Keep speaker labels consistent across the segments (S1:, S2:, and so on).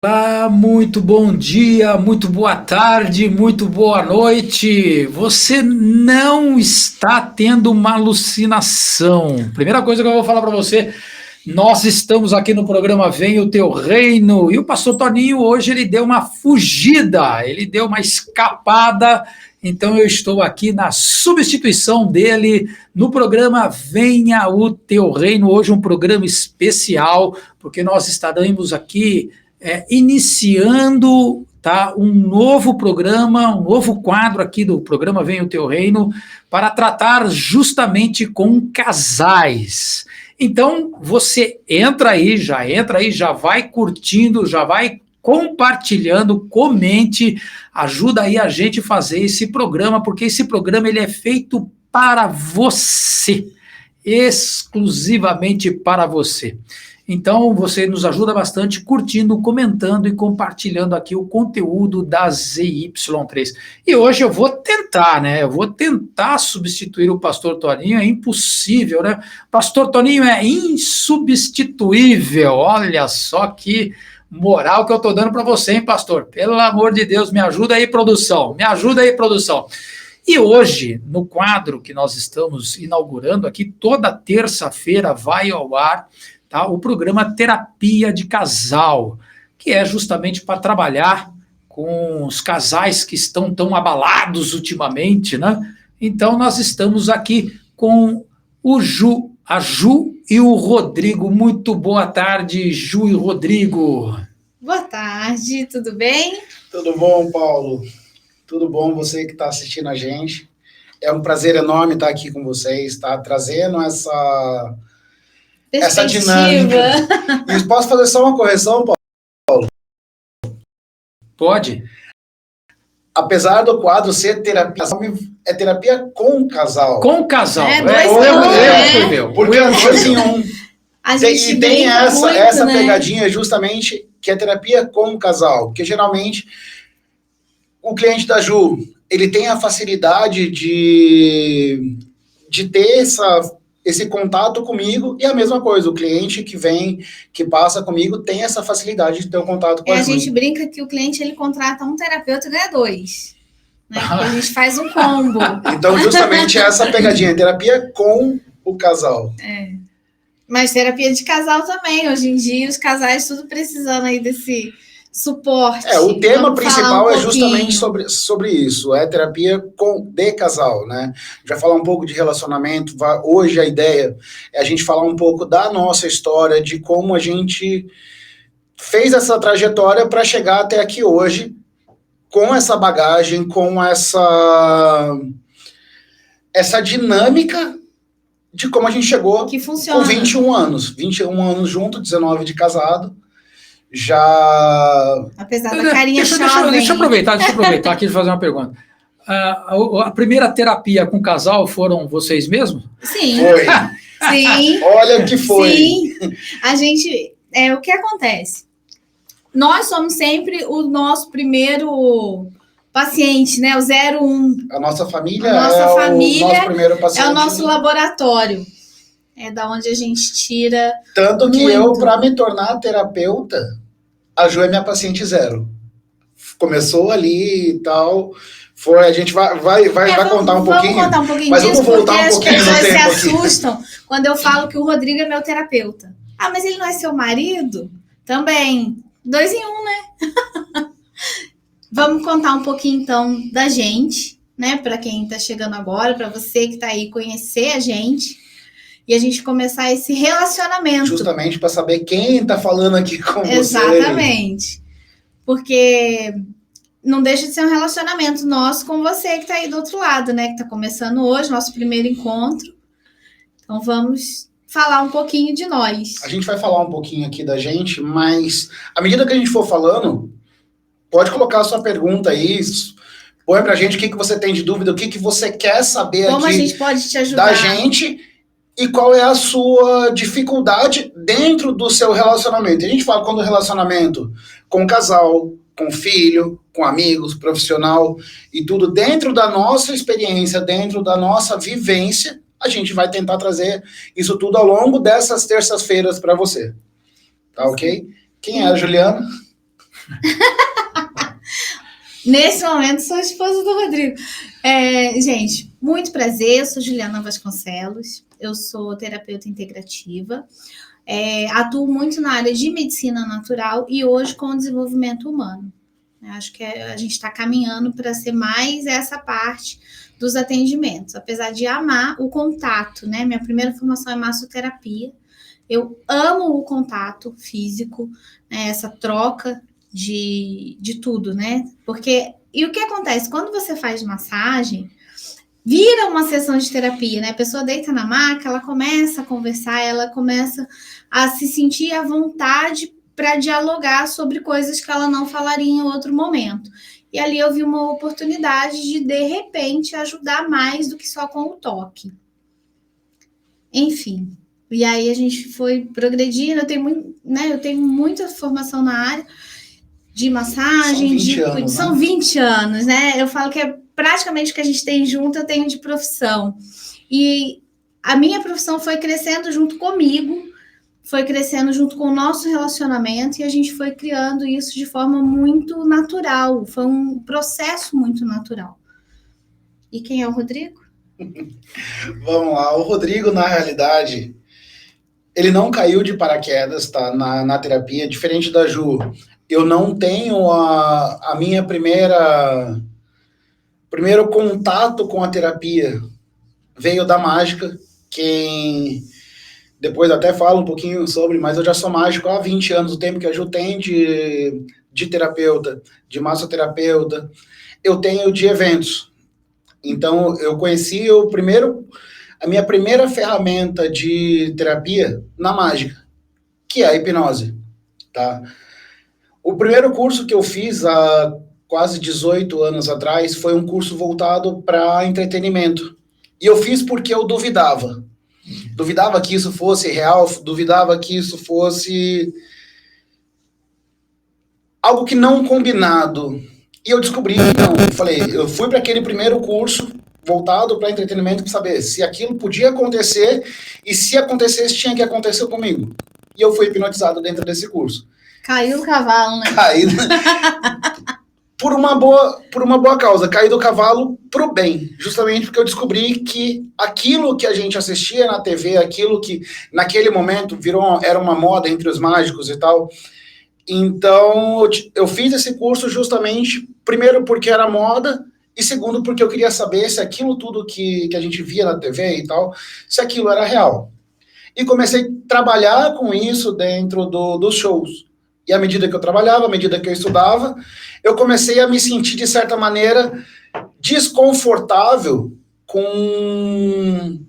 S1: Olá, muito bom dia, muito boa tarde, muito boa noite. Você não está tendo uma alucinação. Primeira coisa que eu vou falar para você, nós estamos aqui no programa Vem o Teu Reino e o pastor Toninho hoje ele deu uma fugida, ele deu uma escapada, então eu estou aqui na substituição dele no programa Venha o Teu Reino, hoje um programa especial, porque nós estaremos aqui iniciando um novo programa, um novo quadro aqui do programa Vem o Teu Reino, para tratar justamente com casais. Então, você entra aí, já vai curtindo, já vai compartilhando, comente, ajuda aí a gente a fazer esse programa, porque esse programa ele é feito para você, exclusivamente para você. Então, você nos ajuda bastante curtindo, comentando e compartilhando aqui o conteúdo da ZY3. E hoje eu vou tentar, né? Eu vou tentar substituir o pastor Toninho, é impossível, né? Pastor Toninho é insubstituível. Olha só que moral que eu estou dando para você, hein, pastor? Pelo amor de Deus, me ajuda aí, produção. Me ajuda aí, produção. E hoje, no quadro que nós estamos inaugurando aqui, toda terça-feira vai ao ar o programa Terapia de Casal, que é justamente para trabalhar com os casais que estão tão abalados ultimamente, né? Então, nós estamos aqui com a Ju e o Rodrigo. Muito boa tarde, Ju e Rodrigo.
S2: Boa tarde, tudo bem?
S3: Tudo bom, Paulo? Tudo bom, você que está assistindo a gente. É um prazer enorme estar aqui com vocês, tá? Trazendo essa dinâmica. E posso fazer só uma correção, Paulo?
S1: Pode.
S3: Apesar do quadro ser terapia, é terapia com casal.
S1: Com casal.
S3: Porque eu acho assim, e tem essa
S2: né?
S3: pegadinha justamente que é terapia com casal. Porque geralmente o cliente da Ju, ele tem a facilidade de ter esse contato comigo, e a mesma coisa, o cliente que vem, que passa comigo, tem essa facilidade de ter um contato com a
S2: gente brinca que o cliente, ele contrata um terapeuta e ganha dois, né? Porque a gente faz um combo.
S3: Então, justamente essa pegadinha, terapia com o casal.
S2: Mas terapia de casal também, hoje em dia, os casais tudo precisando aí desse suporte.
S3: O tema principal é justamente sobre isso, é terapia de casal, né? Já falar um pouco de relacionamento, hoje a ideia é a gente falar um pouco da nossa história, de como a gente fez essa trajetória para chegar até aqui hoje, com essa bagagem, com essa dinâmica de como a gente chegou
S2: que funciona.
S3: Com 21 anos junto, 19 de casado, já...
S2: Apesar da carinha jovem.
S1: Deixa eu aproveitar aqui de fazer uma pergunta. A primeira terapia com casal foram vocês mesmos?
S2: Sim.
S3: Foi.
S2: Sim.
S3: Olha o que foi.
S2: Sim. A gente... o que acontece? Nós somos sempre o nosso primeiro paciente, né? O 01.
S3: A nossa família
S2: o nosso
S3: primeiro paciente.
S2: É o nosso laboratório. É da onde a gente tira.
S3: Tanto que eu, para me tornar terapeuta, a Ju é minha paciente 0. Começou ali e tal. A gente vai contar um pouquinho.
S2: Vamos contar um pouquinho
S3: mas
S2: disso,
S3: vamos voltar
S2: porque
S3: um pouquinho
S2: as pessoas se assustam
S3: aqui.
S2: Quando eu falo que o Rodrigo é meu terapeuta. Ah, mas ele não é seu marido? Também. 2 em 1, né? Vamos contar um pouquinho, então, da gente, né? Para quem está chegando agora, para você que está aí conhecer a gente. E a gente começar esse relacionamento.
S3: Justamente para saber quem está falando aqui com você.
S2: Exatamente. Porque não deixa de ser um relacionamento nosso com você que está aí do outro lado, né? Que está começando hoje, nosso primeiro encontro. Então, vamos falar um pouquinho de nós.
S3: A gente vai falar um pouquinho aqui da gente, mas à medida que a gente for falando, pode colocar a sua pergunta aí, põe pra gente o que você tem de dúvida, o que você quer saber
S2: Como
S3: aqui
S2: a gente pode te ajudar.
S3: Da gente, e qual é a sua dificuldade dentro do seu relacionamento. A gente fala quando relacionamento com casal, com filho, com amigos, profissional, e tudo dentro da nossa experiência, dentro da nossa vivência, a gente vai tentar trazer isso tudo ao longo dessas terças-feiras para você. Tá ok? Quem é a Juliana?
S2: Nesse momento, sou a esposa do Rodrigo. Gente, muito prazer. Eu sou Juliana Vasconcelos. Eu sou terapeuta integrativa. Atuo muito na área de medicina natural e hoje com o desenvolvimento humano. Acho que a gente está caminhando para ser mais essa parte dos atendimentos. Apesar de amar o contato, né? Minha primeira formação é massoterapia. Eu amo o contato físico, né? Essa troca de tudo, né? Porque, e o que acontece? Quando você faz massagem, vira uma sessão de terapia, né? A pessoa deita na maca, ela começa a conversar, ela começa a se sentir à vontade para dialogar sobre coisas que ela não falaria em outro momento. E ali eu vi uma oportunidade de repente, ajudar mais do que só com o toque. Enfim, e aí a gente foi progredindo, eu tenho muita formação na área de massagem, são 20 anos, né? Eu falo que é praticamente o que a gente tem junto, eu tenho de profissão. E a minha profissão foi crescendo junto comigo, foi crescendo junto com o nosso relacionamento e a gente foi criando isso de forma muito natural. Foi um processo muito natural. E quem é o Rodrigo?
S3: Vamos lá, o Rodrigo, na realidade, ele não caiu de paraquedas, tá? Na terapia, diferente da Ju. Eu não tenho a minha primeiro contato com a terapia veio da mágica, quem depois até falo um pouquinho sobre, mas eu já sou mágico há 20 anos, o tempo que a Ju tem de terapeuta, de massoterapeuta, eu tenho de eventos. Então, eu conheci a minha primeira ferramenta de terapia na mágica, que é a hipnose, tá? O primeiro curso que eu fiz há quase 18 anos atrás foi um curso voltado para entretenimento. E eu fiz porque eu duvidava. Duvidava que isso fosse real, duvidava que isso fosse algo que não combinado. E eu descobri que não. Eu fui para aquele primeiro curso voltado para entretenimento para saber se aquilo podia acontecer e se acontecesse tinha que acontecer comigo. E eu fui hipnotizado dentro desse curso.
S2: Caiu do cavalo, né?
S3: Caí por uma boa causa. Caí do cavalo pro bem. Justamente porque eu descobri que aquilo que a gente assistia na TV, aquilo que naquele momento era uma moda entre os mágicos e tal. Então, eu fiz esse curso justamente, primeiro porque era moda, e segundo porque eu queria saber se aquilo tudo que a gente via na TV e tal, se aquilo era real. E comecei a trabalhar com isso dentro dos shows. E à medida que eu trabalhava, à medida que eu estudava, eu comecei a me sentir, de certa maneira, desconfortável com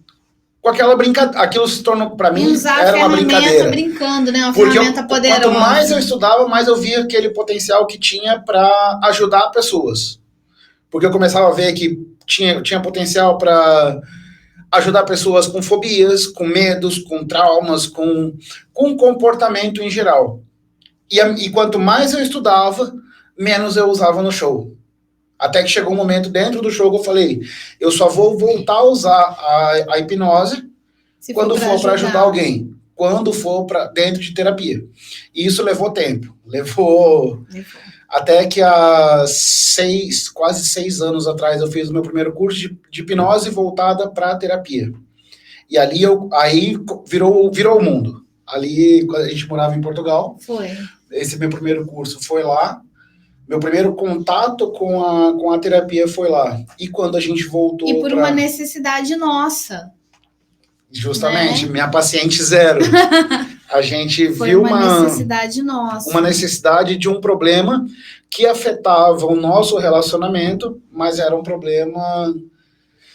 S3: aquela brincadeira. Aquilo se tornou, para mim, era uma brincadeira.
S2: Brincando, né? Uma ferramenta poderosa.
S3: Quanto mais eu estudava, mais eu via aquele potencial que tinha para ajudar pessoas. Porque eu começava a ver que tinha potencial para ajudar pessoas com fobias, com medos, com traumas, com comportamento em geral. E quanto mais eu estudava, menos eu usava no show. Até que chegou um momento dentro do show que eu falei, eu só vou voltar a usar a hipnose quando for para ajudar alguém, quando for para dentro de terapia. E isso levou tempo. Levou. Até que há quase 6 anos atrás eu fiz o meu primeiro curso de hipnose voltada para terapia. E ali aí virou o mundo. Ali, quando a gente morava em Portugal.
S2: Foi.
S3: Esse meu primeiro curso foi lá. Meu primeiro contato com a terapia foi lá. E quando a gente voltou...
S2: E por uma necessidade nossa.
S3: Justamente, né? Minha paciente zero. A gente viu
S2: uma necessidade nossa.
S3: Uma necessidade de um problema que afetava o nosso relacionamento, mas era um problema...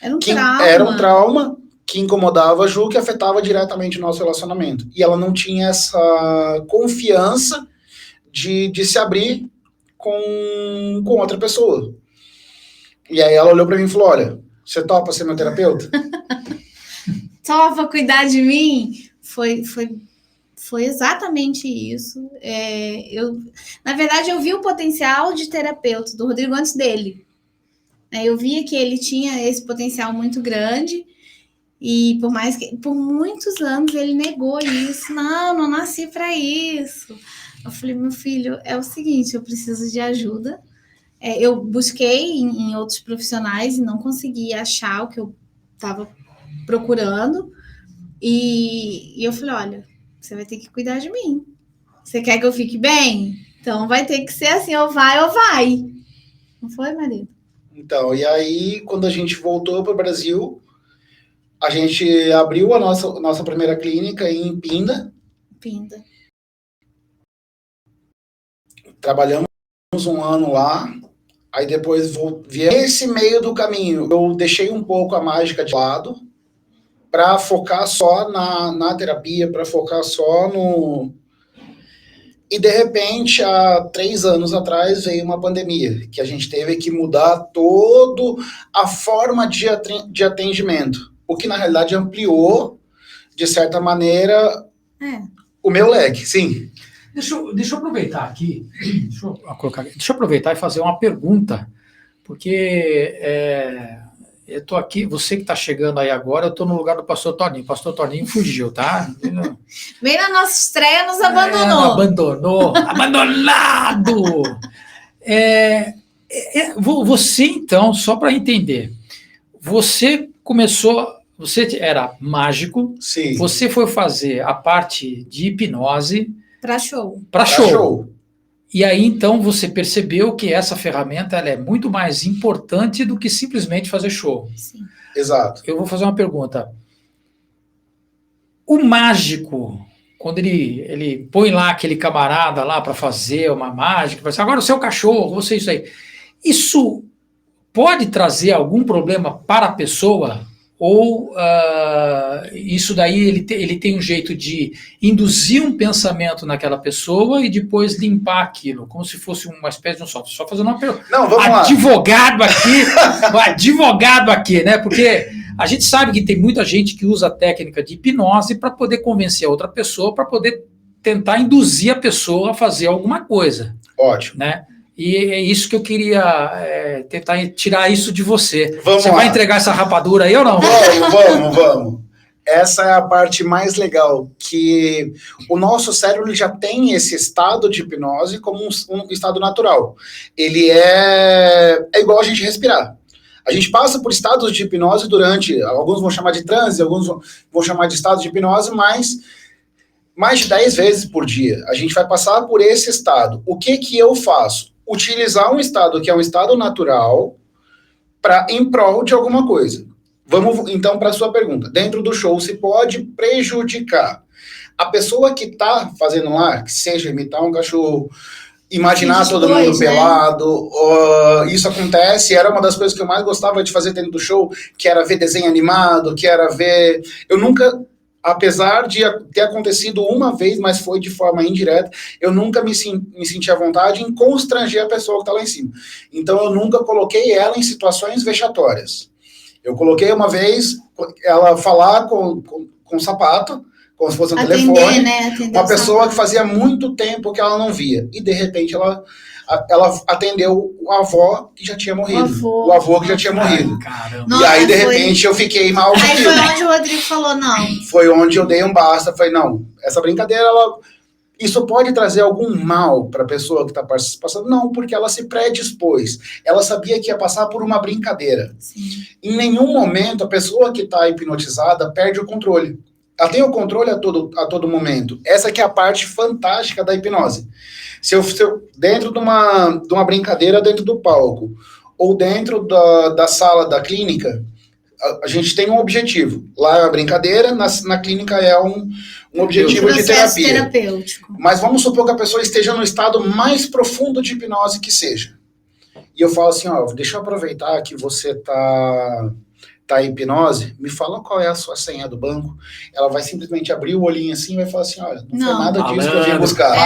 S3: Era um trauma que incomodava a Ju, que afetava diretamente o nosso relacionamento. E ela não tinha essa confiança de se abrir com outra pessoa. E aí ela olhou para mim e falou, olha, você topa ser meu terapeuta?
S2: Topa cuidar de mim? Foi exatamente isso. Na verdade, eu vi o potencial de terapeuta do Rodrigo antes dele. Eu via que ele tinha esse potencial muito grande e por muitos anos ele negou isso. Não nasci para isso. Eu falei, meu filho, é o seguinte, eu preciso de ajuda. Eu busquei em outros profissionais e não consegui achar o que eu estava procurando. E eu falei, olha, você vai ter que cuidar de mim. Você quer que eu fique bem? Então vai ter que ser assim, ou vai ou vai. Não foi, marido?
S3: Então, e aí, quando a gente voltou para o Brasil, a gente abriu a nossa primeira clínica em Pinda. Trabalhamos um ano lá, aí depois viemos. Nesse meio do caminho, eu deixei um pouco a mágica de lado para focar só na terapia, para focar só no... E, de repente, há 3 anos atrás, veio uma pandemia, que a gente teve que mudar toda a forma de atendimento, o que, na realidade, ampliou, de certa maneira, o meu leque, sim.
S1: Deixa eu aproveitar aqui, deixa eu aproveitar e fazer uma pergunta, porque eu estou aqui, você que está chegando aí agora, eu estou no lugar do pastor Toninho. O pastor Toninho fugiu, tá?
S2: Bem na nossa estreia, nos abandonou.
S1: Abandonado! Você, então, só para entender, você era mágico,
S3: sim.
S1: Você foi fazer a parte de hipnose
S2: para show.
S1: Para show. E aí, então, você percebeu que essa ferramenta ela é muito mais importante do que simplesmente fazer show.
S2: Sim.
S3: Exato.
S1: Eu vou fazer uma pergunta. O mágico, quando ele põe lá aquele camarada lá para fazer uma mágica, vai dizer, agora o seu cachorro, você isso aí. Isso pode trazer algum problema para a pessoa? Ou isso daí ele tem um jeito de induzir um pensamento naquela pessoa e depois limpar aquilo, como se fosse uma espécie de um software. Só fazendo uma pergunta.
S3: Não, vamos
S1: lá. Advogado aqui, né? Porque a gente sabe que tem muita gente que usa a técnica de hipnose para poder convencer a outra pessoa, para poder tentar induzir a pessoa a fazer alguma coisa.
S3: Ótimo.
S1: Né? E é isso que eu queria tentar tirar isso de você.
S3: Você
S1: vai entregar essa rapadura aí ou não?
S3: Vamos. Essa é a parte mais legal, que o nosso cérebro já tem esse estado de hipnose como um estado natural. Ele é igual a gente respirar. A gente passa por estados de hipnose alguns vão chamar de transe, alguns vão chamar de estado de hipnose, mas mais de 10 vezes por dia. A gente vai passar por esse estado. O que eu faço? Utilizar um estado que é um estado natural em prol de alguma coisa. Vamos, então, para a sua pergunta. Dentro do show, se pode prejudicar a pessoa que está fazendo lá, que seja imitar um cachorro, imaginar todo mundo pelado. Isso acontece, era uma das coisas que eu mais gostava de fazer dentro do show, que era ver desenho animado, que era ver... Eu nunca... Apesar de ter acontecido uma vez, mas foi de forma indireta, eu nunca me senti à vontade em constranger a pessoa que está lá em cima. Então, eu nunca coloquei ela em situações vexatórias. Eu coloquei uma vez ela falar com o sapato, como se fosse um telefone,
S2: né?
S3: uma pessoa que fazia muito tempo que ela não via. E, de repente, ela atendeu a avó que já tinha morrido. O avô que já tinha morrido.
S1: Caramba.
S3: E aí, de repente, eu fiquei mal com aquilo.
S2: Aí foi onde o Rodrigo falou, não.
S3: Foi onde eu dei um basta. Falei, não, essa brincadeira, isso pode trazer algum mal para a pessoa que está passando? Não, porque ela se predispôs. Ela sabia que ia passar por uma brincadeira.
S2: Sim.
S3: Em nenhum momento, a pessoa que está hipnotizada perde o controle. Ela tem o controle a todo momento. Essa que é a parte fantástica da hipnose. Se eu dentro de uma brincadeira dentro do palco, ou dentro da sala da clínica, a gente tem um objetivo. Lá é a brincadeira, na clínica é um objetivo de terapia.
S2: Terapêutico.
S3: Mas vamos supor que a pessoa esteja no estado mais profundo de hipnose que seja. E eu falo assim, deixa eu aproveitar que você tá em hipnose, me fala qual é a sua senha do banco. Ela vai simplesmente abrir o olhinho assim e vai falar assim, olha, não foi nada disso que eu vim buscar.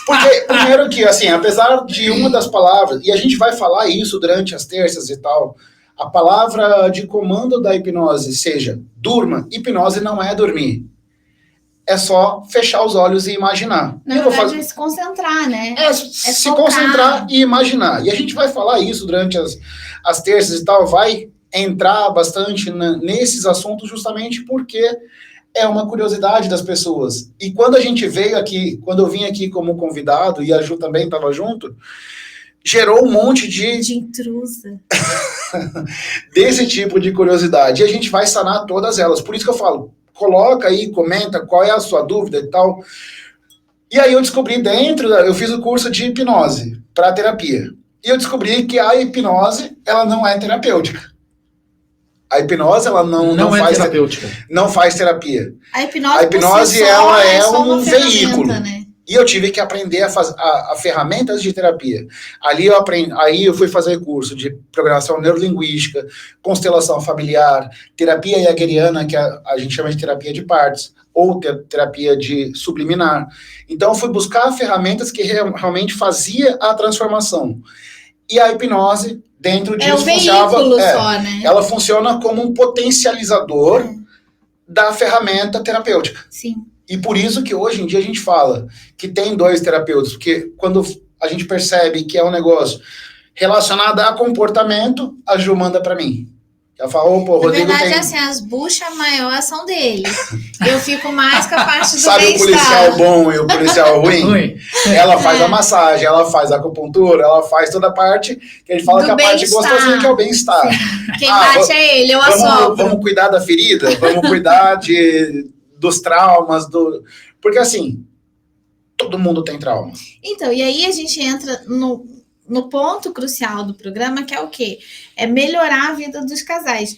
S3: Porque, primeiro que, assim, apesar de uma das palavras, e a gente vai falar isso durante as terças e tal, a palavra de comando da hipnose seja durma, hipnose não é dormir. É só fechar os olhos e imaginar.
S2: Na verdade, é se concentrar, né?
S3: Se concentrar e imaginar. E a gente vai falar isso durante as terças e tal, vai entrar bastante nesses assuntos justamente porque é uma curiosidade das pessoas. E quando a gente veio aqui, quando eu vim aqui como convidado, e a Ju também estava junto, gerou um monte de
S2: intrusa.
S3: desse tipo de curiosidade. E a gente vai sanar todas elas. Por isso que eu falo, coloca aí, comenta qual é a sua dúvida e tal. E aí eu descobri eu fiz o curso de hipnose para terapia. E eu descobri que a hipnose, ela não é terapêutica. A hipnose, ela não
S1: é
S3: faz
S1: terapêutica.
S3: Não faz terapia.
S2: A hipnose
S3: si ela é um veículo.
S2: Né?
S3: E eu tive que aprender a ferramentas de terapia. Aí eu fui fazer curso de programação neurolinguística, constelação familiar, terapia heiagueriana, que a gente chama de terapia de partes, ou terapia de subliminar. Então, eu fui buscar ferramentas que realmente fazia a transformação. E a hipnose, dentro disso, ela funciona como um potencializador da ferramenta terapêutica.
S2: Sim.
S3: E por isso que hoje em dia a gente fala que tem 2 terapeutas, porque quando a gente percebe que é um negócio relacionado a comportamento, a Ju manda para mim. Ela fala, opa, o Rodrigo
S2: na verdade,
S3: tem...
S2: assim, as buchas maiores são dele. Eu fico mais com a parte do
S3: Sabe o policial bom e o policial ruim? Ela faz a massagem, ela faz a acupuntura, ela faz toda a parte que a gente fala que a parte gostosinha que é o bem-estar.
S2: Quem bate é ele, eu assopro.
S3: Vamos cuidar da ferida, vamos cuidar dos traumas, porque assim, todo mundo tem trauma.
S2: Então, e aí a gente entra no ponto crucial do programa, que é o quê? É melhorar a vida dos casais.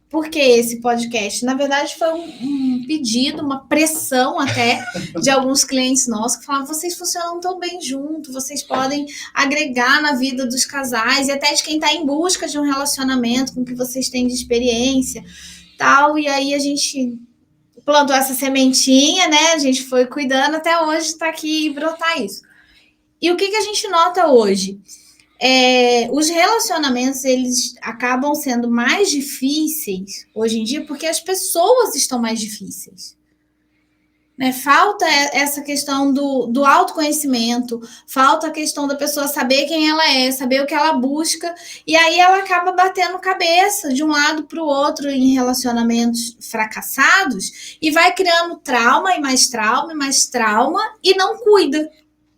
S2: Por que esse podcast? Na verdade, foi um pedido, uma pressão até de alguns clientes nossos que falavam, vocês funcionam tão bem juntos, vocês podem agregar na vida dos casais e até de quem está em busca de um relacionamento com o que vocês têm de experiência, tal. E aí a gente plantou essa sementinha, né? A gente foi cuidando até hoje está aqui e brotar isso. E o que a gente nota hoje? Os relacionamentos, eles acabam sendo mais difíceis hoje em dia porque as pessoas estão mais difíceis. Né? Falta essa questão do autoconhecimento, falta a questão da pessoa saber quem ela é, saber o que ela busca, e aí ela acaba batendo cabeça de um lado para o outro em relacionamentos fracassados e vai criando trauma e mais trauma e mais trauma e não cuida.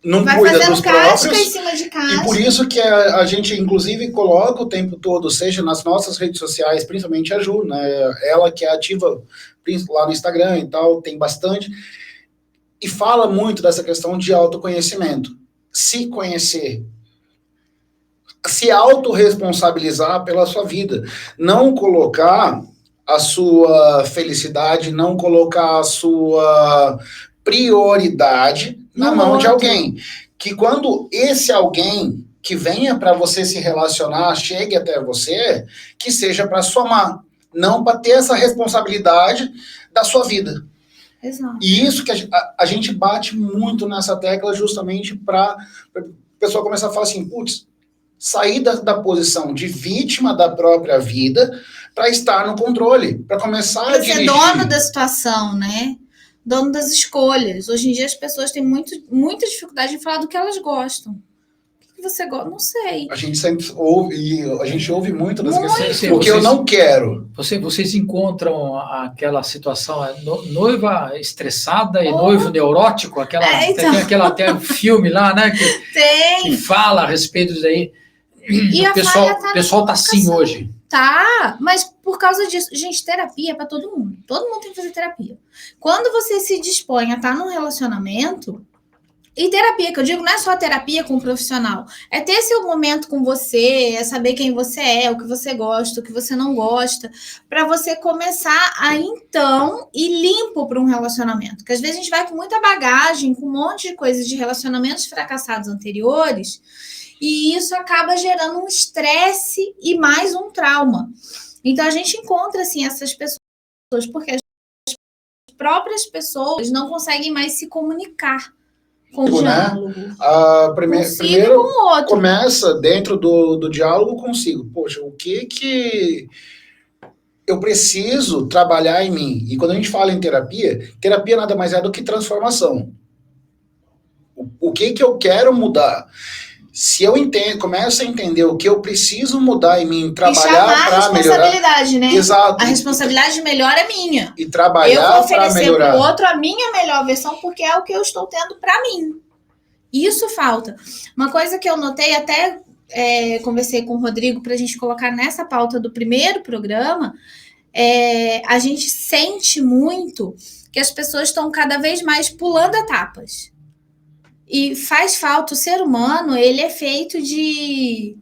S3: Não
S2: vai
S3: cuida
S2: fazendo
S3: dos
S2: casca
S3: próprios,
S2: em cima de casca.
S3: E por isso que a gente, inclusive, coloca o tempo todo, seja nas nossas redes sociais, principalmente a Ju, né? Ela que é ativa lá no Instagram e tal, tem bastante, e fala muito dessa questão de autoconhecimento. Se conhecer, se autorresponsabilizar pela sua vida, não colocar a sua felicidade, não colocar a sua prioridade na mão de alguém. Que quando esse alguém que venha para você se relacionar, chegue até você, que seja para somar, não para ter essa responsabilidade da sua vida.
S2: Exato.
S3: E isso que a gente bate muito nessa tecla justamente para a pessoa começar a falar assim, putz, sair da posição de vítima da própria vida para estar no controle, para começar a dirigir.
S2: Ser dono da situação, né? Dono das escolhas. Hoje em dia as pessoas têm muita dificuldade em falar do que elas gostam. O que você gosta? Não sei.
S3: A gente sempre ouve muito das questões, porque eu não quero.
S1: Vocês encontram aquela situação, noiva estressada e noivo neurótico, tem aquele filme lá, né? Que fala a respeito disso aí.
S2: E
S1: o pessoal tá assim hoje.
S2: Tá, mas por causa disso, gente, terapia é para todo mundo. Todo mundo tem que fazer terapia. Quando você se dispõe a estar num relacionamento, e terapia, que eu digo, não é só terapia com um profissional, é ter seu momento com você, é saber quem você é, o que você gosta, o que você não gosta, para você começar a, então, ir limpo para um relacionamento. Porque às vezes a gente vai com muita bagagem, com um monte de coisas de relacionamentos fracassados anteriores, e isso acaba gerando um estresse e mais um trauma. Então, a gente encontra, assim, essas pessoas, porque as próprias pessoas não conseguem mais se comunicar com o diálogo.
S3: Primeiro, com o outro. Começa dentro do diálogo consigo. Poxa, o que eu preciso trabalhar em mim? E quando a gente fala em terapia nada mais é do que transformação. O que eu quero mudar? se eu começo a entender o que eu preciso mudar em mim, trabalhar para melhorar...
S2: E chamar a responsabilidade, né?
S3: Exato.
S2: A responsabilidade melhor é minha.
S3: E trabalhar para melhorar.
S2: Eu vou oferecer para o outro a minha melhor versão, porque é o que eu estou tendo para mim. Isso falta. Uma coisa que eu notei, até conversei com o Rodrigo para a gente colocar nessa pauta do primeiro programa, a gente sente muito que as pessoas estão cada vez mais pulando etapas. E faz falta, o ser humano, ele é feito de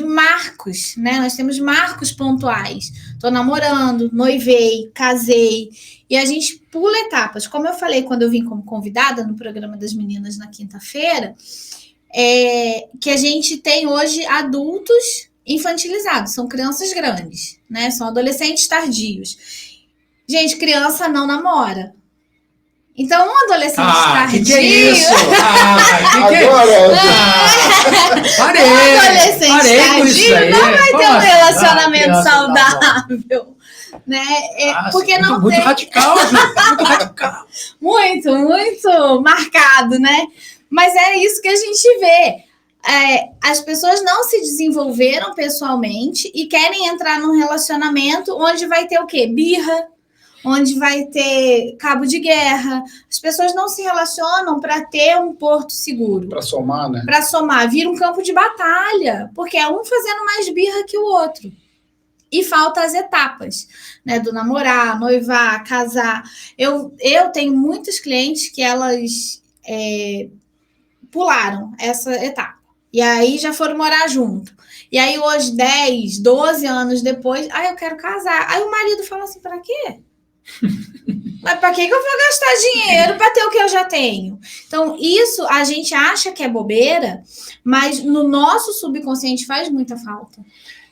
S2: marcos, né? Nós temos marcos pontuais. Estou namorando, noivei, casei, e a gente pula etapas. Como eu falei quando eu vim como convidada no programa das meninas na quinta-feira, que a gente tem hoje adultos infantilizados, são crianças grandes, né? São adolescentes tardios. Gente, criança não namora. Então, um adolescente tardio...
S1: Que é isso?
S2: Parei um adolescente tardio não vai ter um relacionamento saudável. Né? Porque não
S1: muito
S2: tem...
S1: radical, Ju, muito radical.
S2: Muito marcado, né? Mas é isso que a gente vê. As pessoas não se desenvolveram pessoalmente e querem entrar num relacionamento onde vai ter o quê? Birra, onde vai ter cabo de guerra. As pessoas não se relacionam para ter um porto seguro.
S3: Para somar, né?
S2: Para somar. Vira um campo de batalha, porque é um fazendo mais birra que o outro. E faltam as etapas, né? Do namorar, noivar, casar. Eu tenho muitos clientes que elas pularam essa etapa. E aí já foram morar junto. E aí hoje, 10, 12 anos depois, eu quero casar. Aí o marido fala assim, para quê? Mas para que eu vou gastar dinheiro para ter o que eu já tenho? Então, isso a gente acha que é bobeira, mas no nosso subconsciente faz muita falta.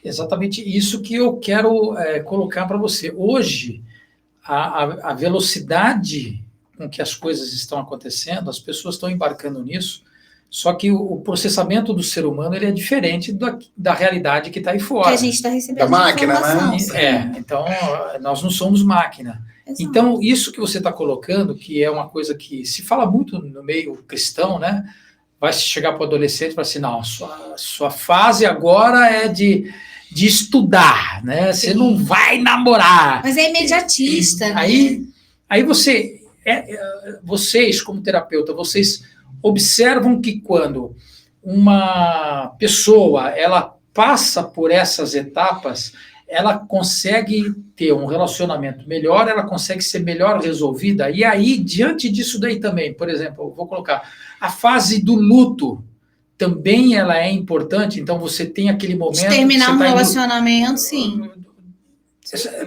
S1: Exatamente isso que eu quero colocar para você. Hoje, a velocidade com que as coisas estão acontecendo, as pessoas estão embarcando nisso, só que o processamento do ser humano ele é diferente da realidade que está aí fora.
S2: Que a gente está recebendo
S3: da máquina,
S1: né? Então, nós não somos máquina. Exato. Então, isso que você está colocando, que é uma coisa que se fala muito no meio cristão, né? Vai chegar para o adolescente e falar assim, não, sua fase agora é de estudar, né? Sim. Você não vai namorar.
S2: Mas é imediatista.
S1: Aí vocês, como terapeuta, vocês observam que quando uma pessoa ela passa por essas etapas, ela consegue ter um relacionamento melhor, ela consegue ser melhor resolvida, e aí, diante disso daí também, por exemplo, eu vou colocar a fase do luto, também ela é importante, então você tem aquele momento...
S2: De terminar um relacionamento, sim.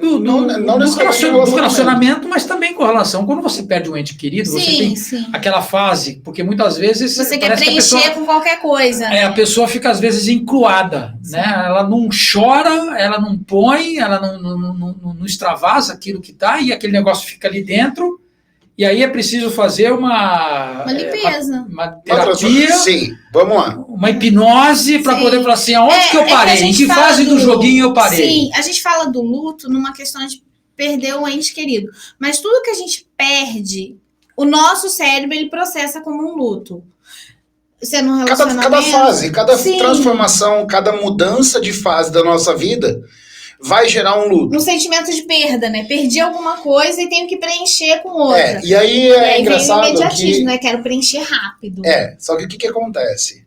S1: Do relacionamento, mas também com relação. Quando você perde um ente querido, você tem aquela fase, porque muitas vezes...
S2: Você quer preencher com qualquer coisa.
S1: A pessoa fica, às vezes, encruada, né? Ela não chora, ela não põe, ela não extravasa aquilo que está, e aquele negócio fica ali dentro, e aí é preciso fazer uma
S2: limpeza.
S1: Uma terapia.
S3: Sim, vamos lá.
S1: Uma hipnose para poder falar assim, aonde que eu parei? Em que fase do joguinho eu parei?
S2: Sim, a gente fala do luto numa questão de perder um ente querido. Mas tudo que a gente perde, o nosso cérebro, ele processa como um luto. Sendo um relacionamento...
S3: Cada fase, cada transformação, cada mudança de fase da nossa vida vai gerar um luto.
S2: Um sentimento de perda, né? Perdi alguma coisa e tenho que preencher com outra.
S3: E aí é engraçado
S2: vem o imediatismo, né? Quero preencher rápido.
S3: Só que o que acontece?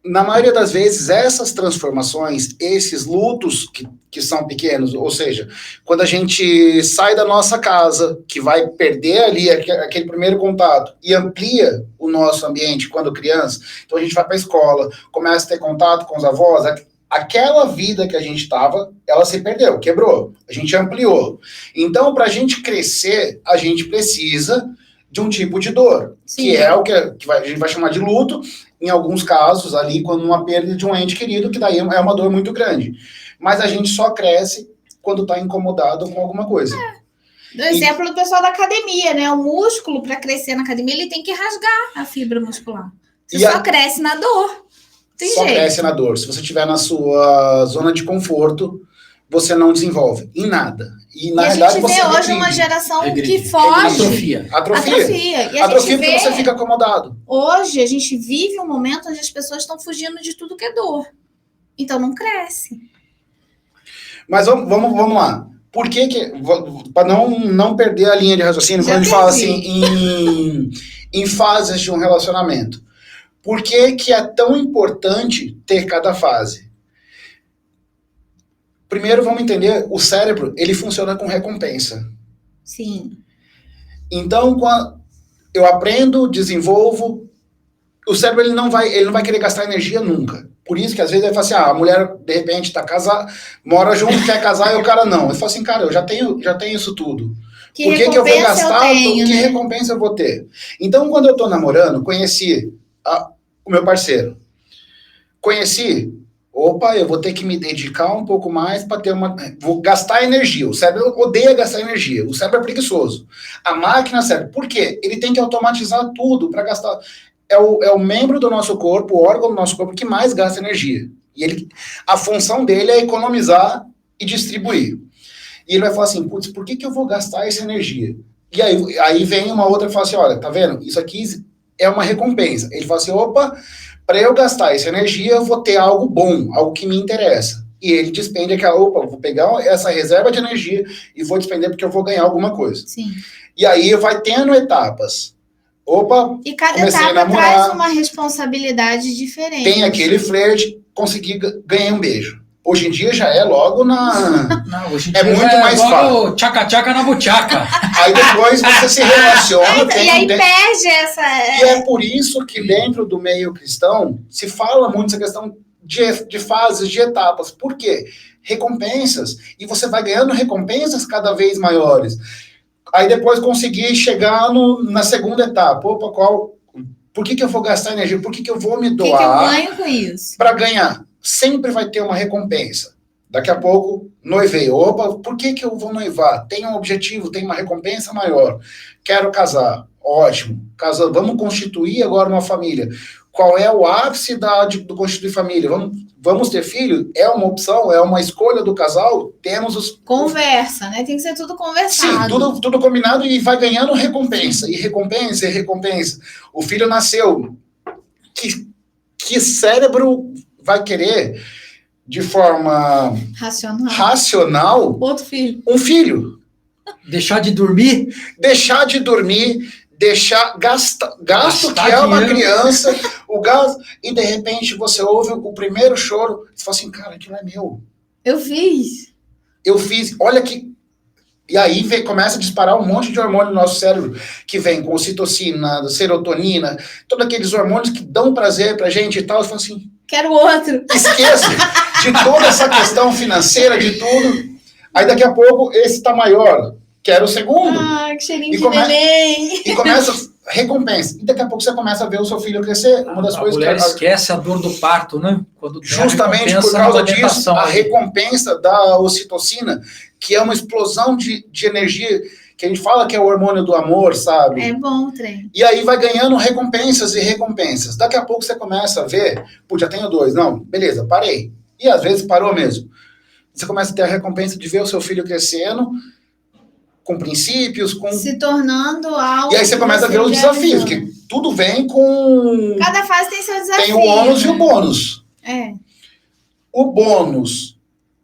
S3: Na maioria das vezes, essas transformações, esses lutos que são pequenos, ou seja, quando a gente sai da nossa casa, que vai perder ali aquele primeiro contato e amplia o nosso ambiente quando criança, então a gente vai para a escola, começa a ter contato com os avós, aquela vida que a gente estava, ela se perdeu, quebrou, a gente ampliou. Então, para a gente crescer, a gente precisa de um tipo de dor, que é o que a gente vai chamar de luto, em alguns casos, ali, quando uma perda de um ente querido, que daí é uma dor muito grande. Mas a gente só cresce quando está incomodado com alguma coisa.
S2: Do exemplo do pessoal da academia, né? O músculo, para crescer na academia, ele tem que rasgar a fibra muscular. Você só cresce na dor. Tem
S3: só
S2: jeito.
S3: Cresce na dor. Se você estiver na sua zona de conforto, você não desenvolve em nada. E na
S2: a
S3: realidade
S2: gente
S3: você
S2: vê hoje uma geração que foge.
S1: Atrofia.
S2: E a gente vê,
S3: porque você fica acomodado.
S2: hoje a gente vive um momento onde as pessoas estão fugindo de tudo que é dor. Então não cresce.
S3: Mas vamos lá. Por que para não perder a linha de raciocínio, quando a gente fala assim em fases de um relacionamento, por que é tão importante ter cada fase? Primeiro, vamos entender, o cérebro, ele funciona com recompensa.
S2: Sim.
S3: Então, quando eu aprendo, desenvolvo, o cérebro ele não vai querer gastar energia nunca. Por isso que às vezes ele fala assim, a mulher de repente tá casada, mora junto, quer casar e o cara não. Ele fala assim, cara, eu já tenho isso tudo. Por que eu vou gastar? Que recompensa eu vou ter? Então, quando eu tô namorando, conheci o meu parceiro. Opa, eu vou ter que me dedicar um pouco mais para ter vou gastar energia. O cérebro odeia gastar energia. O cérebro é preguiçoso. A máquina serve. Por quê? Ele tem que automatizar tudo para gastar. É o membro do nosso corpo, o órgão do nosso corpo que mais gasta energia. E a função dele é economizar e distribuir. E ele vai falar assim, putz, por que eu vou gastar essa energia? E aí vem uma outra e fala assim, olha, tá vendo? Isso aqui é uma recompensa. Ele fala assim, opa, para eu gastar essa energia, eu vou ter algo bom, algo que me interessa. E ele despende vou pegar essa reserva de energia e vou despender porque eu vou ganhar alguma coisa.
S2: Sim.
S3: E aí vai tendo etapas. Opa,
S2: e cada etapa traz uma responsabilidade diferente.
S3: Tem aquele flerte, consegui ganhar um beijo. Hoje em dia já é logo na...
S1: Não, hoje em dia
S3: muito mais fácil.
S1: Tchaca-tchaca na buchaca.
S3: Aí depois você se relaciona...
S2: e aí perde essa...
S3: E é por isso que dentro do meio cristão se fala muito essa questão de fases, de etapas. Por quê? Recompensas. E você vai ganhando recompensas cada vez maiores. Aí depois conseguir chegar na segunda etapa. Opa, por que eu vou gastar energia? Por que eu vou me doar?
S2: O que eu ganho com isso?
S3: Para ganhar. Sempre vai ter uma recompensa. Daqui a pouco, noivei. Opa, por que eu vou noivar? Tem um objetivo, tem uma recompensa maior. Quero casar. Ótimo. Casando. Vamos constituir agora uma família. Qual é o ápice do constituir família? Vamos ter filho? É uma opção? É uma escolha do casal? Temos
S2: Conversa, né? Tem que ser tudo conversado.
S3: Sim, tudo combinado e vai ganhando recompensa. E recompensa, e recompensa. O filho nasceu. Que cérebro vai querer, de forma racional
S2: outro filho.
S3: Um filho.
S1: Deixar de dormir, gasto que é uma criança, o gasto, e de repente você ouve o primeiro choro, e fala assim, cara, aquilo é meu.
S2: Eu fiz,
S3: olha que... E aí começa a disparar um monte de hormônio no nosso cérebro, que vem com ocitocina, serotonina, todos aqueles hormônios que dão prazer pra gente e tal, e fala assim...
S2: Quero outro.
S3: Esqueça de toda essa questão financeira, de tudo. Aí daqui a pouco, esse tá maior, quero o segundo.
S2: Que cheirinho de neném.
S3: E começa recompensa. E daqui a pouco você começa a ver o seu filho crescer. Uma das coisas
S1: mulher esquece a dor do parto, né?
S3: Justamente por causa disso, a recompensa da ocitocina, que é uma explosão de energia, que a gente fala que é o hormônio do amor, sabe?
S2: É bom o trem.
S3: E aí vai ganhando recompensas e recompensas. Daqui a pouco você começa a ver, já tenho 2. Não, beleza, parei. E às vezes parou mesmo. Você começa a ter a recompensa de ver o seu filho crescendo, com princípios, se
S2: tornando algo...
S3: E aí você começa a ver os desafios, que tudo vem com...
S2: Cada fase tem seu desafio.
S3: Tem o ônus e o bônus.
S2: É.
S3: O bônus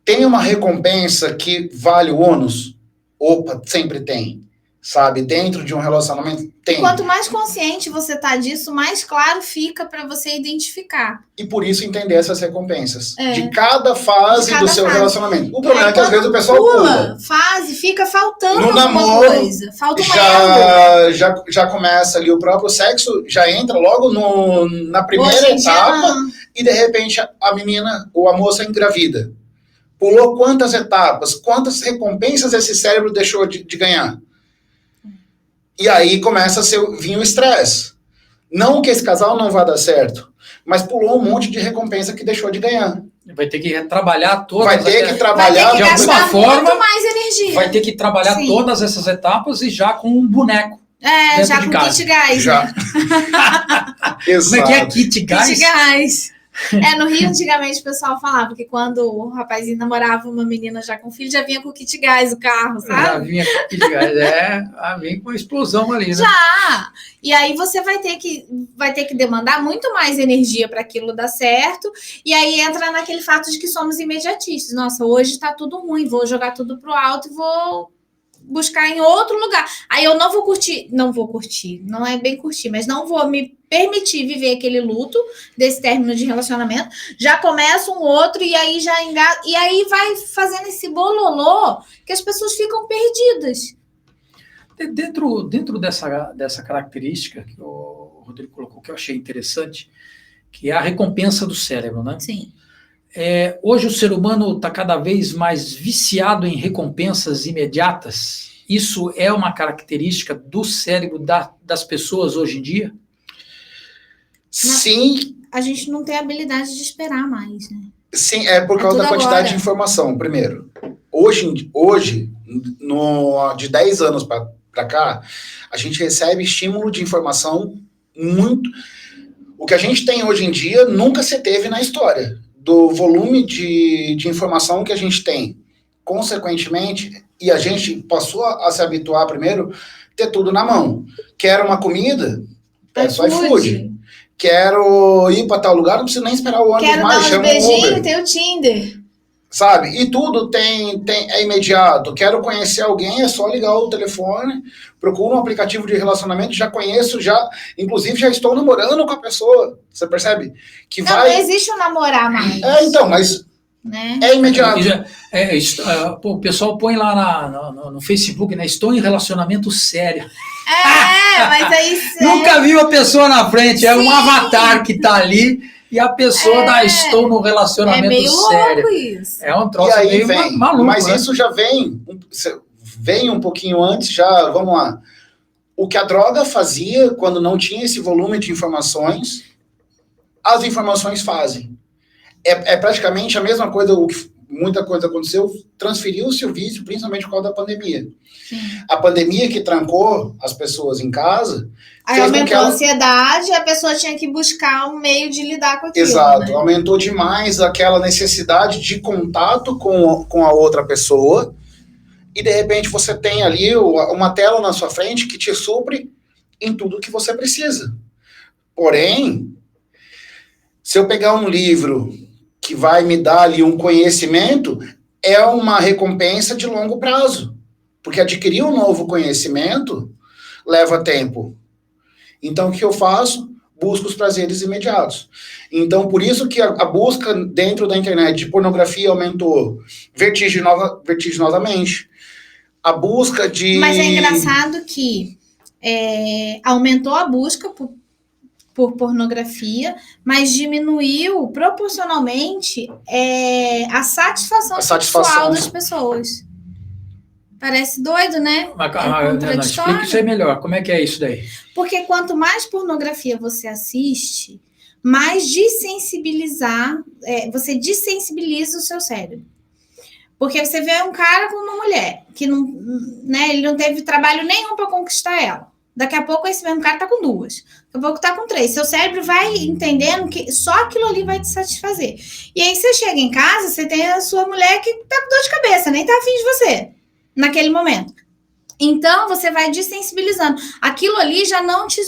S3: tem uma recompensa que vale o ônus? Opa, sempre tem. Sabe? Dentro de um relacionamento, tem.
S2: Quanto mais consciente você tá disso, mais claro fica para você identificar.
S3: E por isso entender essas recompensas. De cada fase do seu relacionamento. O problema é que às vezes o pessoal pula.
S2: Fase, fica faltando
S3: no
S2: alguma
S3: namoro,
S2: coisa. Falta uma
S3: já começa ali o próprio sexo, já entra logo na primeira etapa e de repente a menina ou a moça engravida. Pulou quantas etapas, quantas recompensas esse cérebro deixou de ganhar? E aí começa a vir o estresse. Não que esse casal não vá dar certo, mas pulou um monte de recompensa que deixou de ganhar.
S1: Vai ter que trabalhar todas.
S3: Vai ter que trabalhar
S2: de alguma forma. Muito mais energia.
S1: Vai ter que trabalhar todas essas etapas e já com um boneco.
S2: Já com kit gás.
S3: Já.
S1: Como é que é kit gás?
S2: Kit gás. No Rio, antigamente, o pessoal falava que quando o rapazinho namorava uma menina já com filho, já vinha com o kit gás o carro, sabe?
S1: Já vinha com o kit gás, vem com a explosão ali, né?
S2: Já! E aí você vai ter que demandar muito mais energia para aquilo dar certo, e aí entra naquele fato de que somos imediatistas. Nossa, hoje tá tudo ruim, vou jogar tudo pro alto e vou buscar em outro lugar. Aí eu não vou curtir, não é bem curtir, mas não vou me permitir viver aquele luto desse término de relacionamento. Já começa um outro e aí já engata, e aí vai fazendo esse bololô que as pessoas ficam perdidas.
S1: Dentro dessa característica que o Rodrigo colocou, que eu achei interessante, que é a recompensa do cérebro, né?
S2: Sim.
S1: Hoje o ser humano está cada vez mais viciado em recompensas imediatas. Isso é uma característica do cérebro das pessoas hoje em dia?
S3: Sim.
S2: A gente não tem a habilidade de esperar mais, né?
S3: Sim, por causa da quantidade de informação, primeiro. Hoje de 10 anos para cá, a gente recebe estímulo de informação muito... O que a gente tem hoje em dia nunca se teve na história. Do volume de informação que a gente tem. Consequentemente, e a gente passou a se habituar primeiro, ter tudo na mão. Quero uma comida? Peço iFood. Quero ir para tal lugar, não preciso nem esperar o ônibus mais, chama um Uber.
S2: Quero dar uns beijinhos, tem o Tinder.
S3: Sabe? E tudo é imediato. Quero conhecer alguém, é só ligar o telefone, procuro um aplicativo de relacionamento, já conheço, inclusive já estou namorando com a pessoa. Você percebe?
S2: Não existe um namorar mais.
S3: Então, mas né? É imediato.
S1: O pessoal põe lá no Facebook, né? Estou em relacionamento sério.
S2: Mas aí...
S1: Nunca viu a pessoa na frente, um avatar que tá ali... E a pessoa estou no relacionamento sério. É meio louco
S2: isso.
S1: É um troço meio maluco.
S3: Mas
S1: né?
S3: isso já vem um pouquinho antes, já, vamos lá. O que a droga fazia quando não tinha esse volume de informações, as informações fazem. É praticamente a mesma coisa, muita coisa aconteceu, transferiu-se o vício, principalmente por causa da pandemia. Sim. A pandemia que trancou as pessoas em casa...
S2: Aí aumentou a ansiedade e a pessoa tinha que buscar um meio de lidar com aquilo.
S3: Exato,
S2: né?
S3: Aumentou demais aquela necessidade de contato com a outra pessoa e de repente você tem ali uma tela na sua frente que te supre em tudo que você precisa. Porém, se eu pegar um livro que vai me dar ali um conhecimento, é uma recompensa de longo prazo, porque adquirir um novo conhecimento leva tempo. Então, o que eu faço? Busco os prazeres imediatos. Então, por isso que a busca dentro da internet de pornografia aumentou vertiginosamente. A busca de...
S2: Mas é engraçado que aumentou a busca por pornografia, mas diminuiu proporcionalmente a satisfação sexual das pessoas. Parece doido, né?
S1: Explica isso aí melhor. Como é que é isso daí?
S2: Porque quanto mais pornografia você assiste, mais você dessensibiliza o seu cérebro. Porque você vê um cara com uma mulher que não, né, ele não teve trabalho nenhum para conquistar ela. Daqui a pouco esse mesmo cara tá com 2. Daqui a pouco tá com 3. Seu cérebro vai entendendo que só aquilo ali vai te satisfazer. E aí você chega em casa, você tem a sua mulher que tá com dor de cabeça, nem tá afim de você naquele momento. Então, você vai desensibilizando. Aquilo ali já não te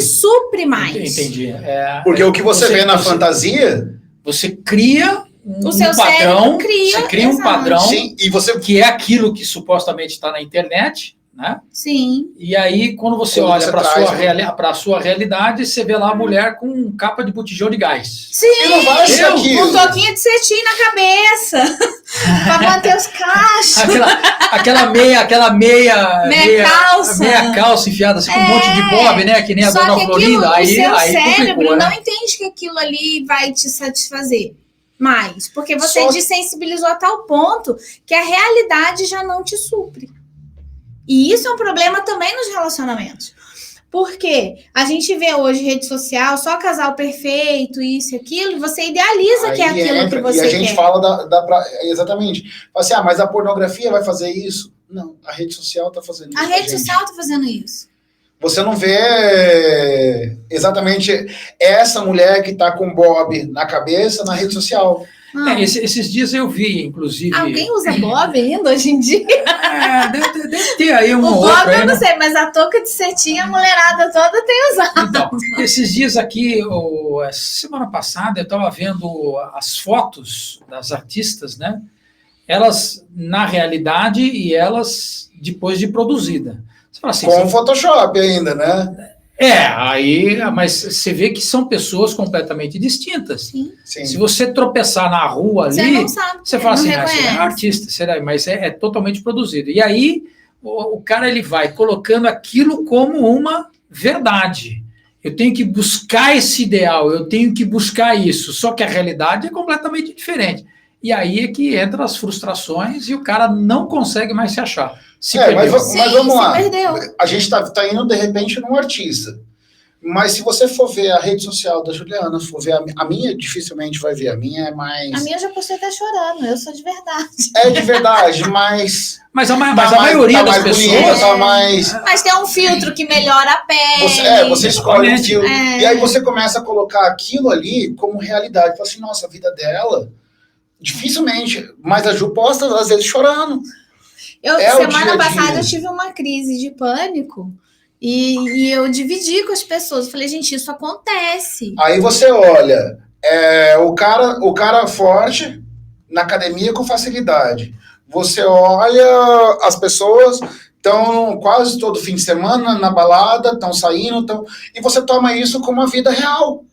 S2: supre mais.
S1: Entendi.
S3: Porque o que você vê na fantasia...
S1: Você cria
S2: o seu padrão.
S1: Você cria um padrão.
S3: Sim, e você...
S1: que é aquilo que supostamente está na internet, né?
S2: Sim.
S1: E aí, quando você olha para a sua realidade, você vê lá a mulher com capa de botijão de gás.
S2: Sim,
S3: e não vai ser aquilo.
S2: Um toquinho de cetim na cabeça para manter os cachos.
S1: Aquela meia calça enfiada assim, com um monte de bob, né? Que nem a dona Florinda.
S2: Aí o seu cérebro não entende que aquilo ali vai te satisfazer mais, porque você desensibilizou a tal ponto que a realidade já não te supre. E isso é um problema também nos relacionamentos. Porque a gente vê hoje rede social, só casal perfeito, isso e aquilo, e você idealiza que é aquilo que você quer.
S3: E a gente fala exatamente. Fala assim, mas a pornografia vai fazer isso? Não, a rede social está fazendo isso.
S2: A rede social está fazendo isso.
S3: Você não vê exatamente essa mulher que está com Bob na cabeça na rede social.
S1: Esses dias eu vi, inclusive...
S2: Alguém usa Bob ainda hoje em dia?
S1: Deve ter aí um outro.
S2: O Bob eu não sei, mas a touca de cetim a mulherada toda tem usado.
S1: Então, esses dias aqui, semana passada, eu estava vendo as fotos das artistas, né? Elas na realidade e elas depois de produzida. Você fala assim,
S3: com Photoshop ainda, né?
S1: Mas você vê que são pessoas completamente distintas.
S2: Sim.
S3: Sim.
S1: Se você tropeçar na rua ali,
S2: você não sabe,
S1: você fala assim,
S2: você
S1: é um artista, será? Mas é totalmente produzido. E aí o cara ele vai colocando aquilo como uma verdade. Eu tenho que buscar esse ideal, eu tenho que buscar isso. Só que a realidade é completamente diferente. E aí é que entram as frustrações e o cara não consegue mais se achar.
S3: Mas vamos lá.
S2: Perdeu.
S3: A gente tá indo, de repente, num artista. Mas se você for ver a rede social da Juliana, for ver a minha, dificilmente vai ver. A minha é mais...
S2: A minha eu já postei até chorando, eu sou de verdade.
S3: É de verdade, mas...
S1: Mas a maioria das pessoas...
S2: Mas tem um filtro que melhora a pele.
S3: Você escolhe um filtro. E aí você começa a colocar aquilo ali como realidade. Fala assim, nossa, a vida dela... Dificilmente. Mas a Ju posta, às vezes, chorando.
S2: Semana passada eu tive uma crise de pânico e eu dividi com as pessoas. Eu falei, gente, isso acontece.
S3: Aí você olha, o cara forte na academia com facilidade. Você olha, as pessoas estão quase todo fim de semana na balada, estão saindo, e você toma isso como uma vida real.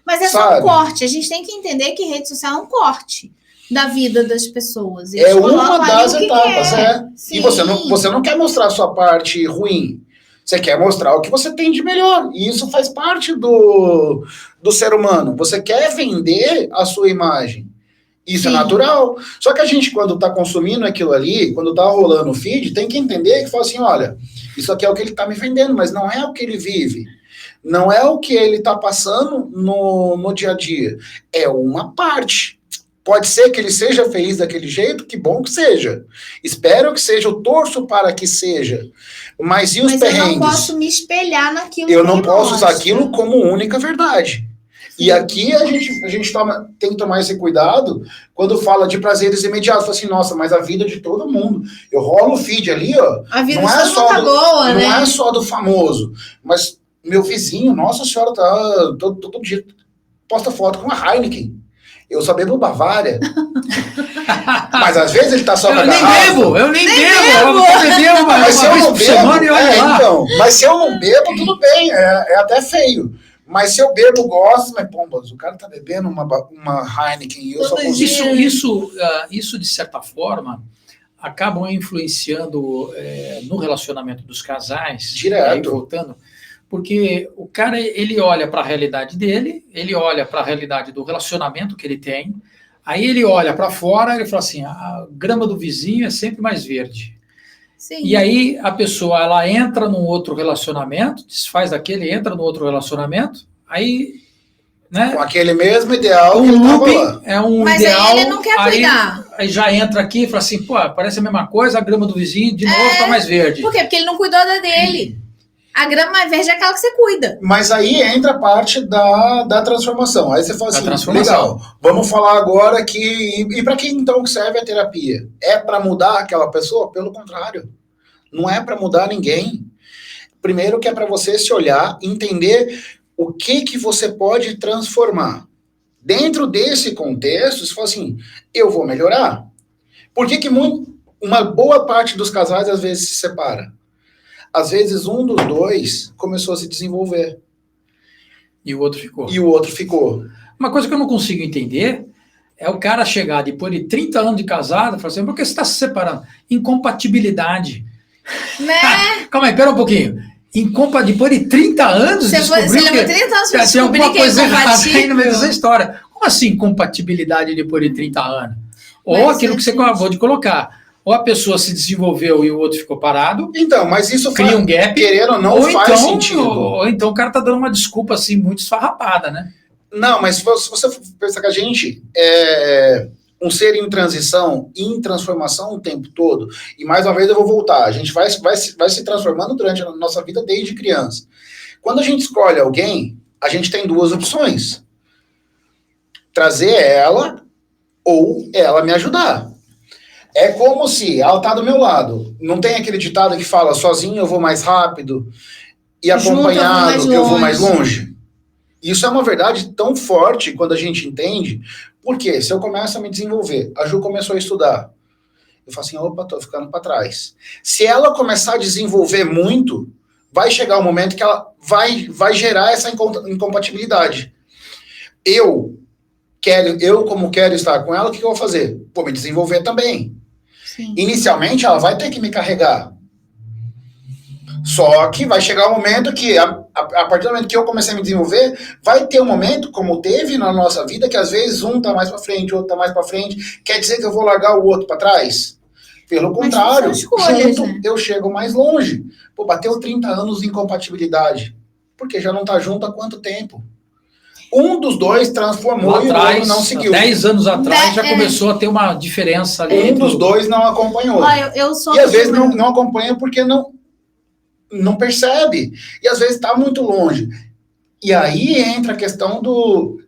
S2: Mas é só um corte. A gente tem que entender que rede social é um corte da vida das pessoas.
S3: É uma das etapas, E você não quer mostrar a sua parte ruim. Você quer mostrar o que você tem de melhor. E isso faz parte do ser humano. Você quer vender a sua imagem. Isso é natural. Só que a gente, quando está consumindo aquilo ali, quando está rolando o feed, tem que entender que fala assim, olha, isso aqui é o que ele está me vendendo, mas não é o que ele vive. Não é o que ele está passando no dia a dia. É uma parte. Pode ser que ele seja feliz daquele jeito, que bom que seja. Espero que seja, eu torço para que seja. Mas e os perrengues?
S2: Eu não posso me espelhar naquilo.
S3: Eu não posso usar aquilo como única verdade. E aqui a gente tem que tomar esse cuidado quando fala de prazeres imediatos. Fala assim, nossa, mas a vida de todo mundo. Eu rolo o feed ali, ó.
S2: A vida não é só boa, né?
S3: Não é só do famoso. Mas meu vizinho, nossa senhora, tá todo dia posta foto com a Heineken. Eu só bebo Bavária. Mas às vezes ele tá só com a garrafa.
S1: Eu nem bebo.
S3: Mas se eu não bebo, mas se eu não bebo, tudo bem. É até feio. Mas se eu bebo, gosto, mas pombas, o cara tá bebendo uma Heineken e eu só consigo.
S1: Isso, de certa forma, acabam influenciando no relacionamento dos casais.
S3: Direto.
S1: Aí, voltando, porque o cara, ele olha para a realidade dele, ele olha para a realidade do relacionamento que ele tem, aí ele olha para fora e ele fala assim, a grama do vizinho é sempre mais verde.
S2: Sim.
S1: E aí a pessoa, ela entra num outro relacionamento, desfaz daquele, entra num outro relacionamento, aí, né?
S3: Com aquele mesmo ideal
S1: que ele looping, é um
S2: mas
S1: ideal.
S2: Mas aí ele não quer cuidar.
S1: Aí já entra aqui e fala assim, pô, parece a mesma coisa, a grama do vizinho de novo tá mais verde.
S2: Por quê? Porque ele não cuidou da dele. A grama mais verde é aquela que você cuida.
S3: Mas aí entra a parte da transformação. Aí você fala assim, legal, vamos falar agora que... E para que então serve a terapia? É para mudar aquela pessoa? Pelo contrário. Não é para mudar ninguém. Primeiro que é para você se olhar, entender o que você pode transformar. Dentro desse contexto, você fala assim, eu vou melhorar. Por que uma boa parte dos casais às vezes se separa? Às vezes um dos dois começou a se desenvolver.
S1: E o outro ficou. Uma coisa que eu não consigo entender é o cara chegar depois de 30 anos de casado e falar assim, por que você está se separando? Incompatibilidade.
S2: Né?
S1: Calma aí, pera um pouquinho. Depois de 30 anos,
S2: você leva 30 anos para
S1: tem alguma coisa errada aí no meio dessa história. Como assim incompatibilidade depois de 30 anos? Ou aquilo que você acabou de colocar. Ou a pessoa se desenvolveu e o outro ficou parado.
S3: Então, mas isso
S1: cria um gap.
S3: Querendo ou não, faz sentido.
S1: Ou então o cara tá dando uma desculpa assim, muito esfarrapada, né?
S3: Não, mas se você pensar que a gente... um ser em transição e em transformação o tempo todo. E mais uma vez eu vou voltar. A gente vai se transformando durante a nossa vida desde criança. Quando a gente escolhe alguém, a gente tem duas opções. Trazer ela ou ela me ajudar. É como se ela está do meu lado. Não tem aquele ditado que fala sozinho eu vou mais rápido e acompanhado eu vou mais longe? Isso é uma verdade tão forte quando a gente entende. Porque se eu começo a me desenvolver, a Ju começou a estudar, eu falo assim, opa, tô ficando para trás. Se ela começar a desenvolver muito, vai chegar um momento que ela vai gerar essa incompatibilidade. Eu como quero estar com ela, o que eu vou fazer? Vou me desenvolver também.
S2: Sim.
S3: Inicialmente, ela vai ter que me carregar. Só que vai chegar um momento que, a partir do momento que eu comecei a me desenvolver, vai ter um momento, como teve na nossa vida, que às vezes um tá mais para frente, o outro tá mais para frente. Quer dizer que eu vou largar o outro para trás? Pelo contrário, junto eu chego mais longe. Pô, bateu 30 anos de incompatibilidade. Porque já não tá junto há quanto tempo? Um dos dois transformou e o outro não seguiu.
S1: 10 anos atrás já começou a ter uma diferença ali.
S3: Um dos dois não acompanhou. E às vezes não acompanha porque não percebe. E às vezes está muito longe. E aí entra a questão do...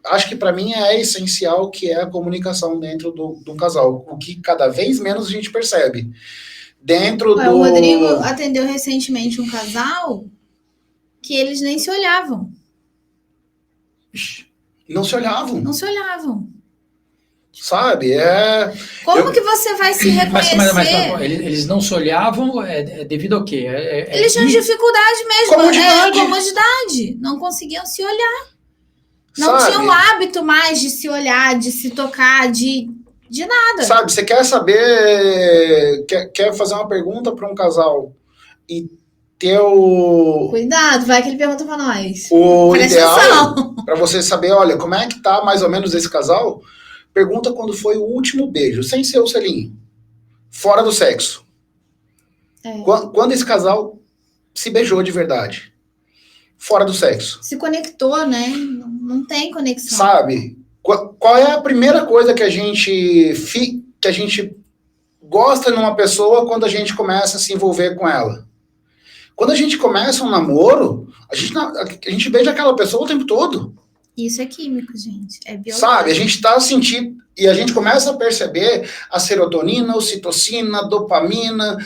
S3: Acho que para mim é essencial, que é a comunicação dentro do casal. O que cada vez menos a gente percebe.
S2: O Rodrigo atendeu recentemente um casal que eles nem se olhavam.
S3: Não se olhavam.
S2: Não se olhavam.
S3: Sabe?
S2: Como que você vai se reconhecer?
S1: Mas eles não se olhavam devido ao quê?
S2: Eles tinham dificuldade mesmo. Comodidade. Não conseguiam se olhar. Não tinham o hábito mais de se olhar, de se tocar, de nada.
S3: Sabe, você quer saber... Quer fazer uma pergunta para um casal e ter o...
S2: Cuidado, vai que ele pergunta para nós.
S3: O ideal, para você saber, olha, como é que tá mais ou menos esse casal... Pergunta quando foi o último beijo, sem ser o selinho. Fora do sexo. Quando esse casal se beijou de verdade. Fora do sexo.
S2: Se conectou, né? Não tem conexão.
S3: Sabe? Qual é a primeira coisa que a gente gosta numa pessoa quando a gente começa a se envolver com ela? Quando a gente começa um namoro, a gente beija aquela pessoa o tempo todo.
S2: Isso é químico, gente. É biológico.
S3: Sabe, a gente tá sentindo... E a gente começa a perceber a serotonina, a ocitocina, a dopamina.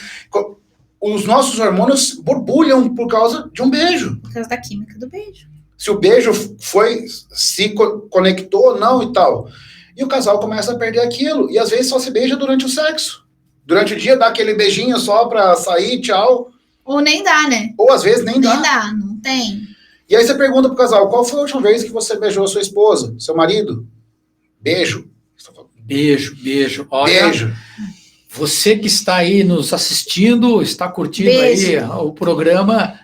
S3: Os nossos hormônios borbulham por causa de um beijo.
S2: Por causa da química do beijo.
S3: Se o beijo se conectou ou não e tal. E o casal começa a perder aquilo. E às vezes só se beija durante o sexo. Durante o dia dá aquele beijinho só pra sair, tchau.
S2: Ou nem dá, né?
S3: Ou às vezes nem dá.
S2: Nem dá, não tem.
S3: E aí você pergunta pro casal, qual foi a última vez que você beijou a sua esposa, seu marido? Beijo.
S1: Beijo. Olha,
S3: beijo.
S1: Você que está aí nos assistindo, está curtindo aí o programa,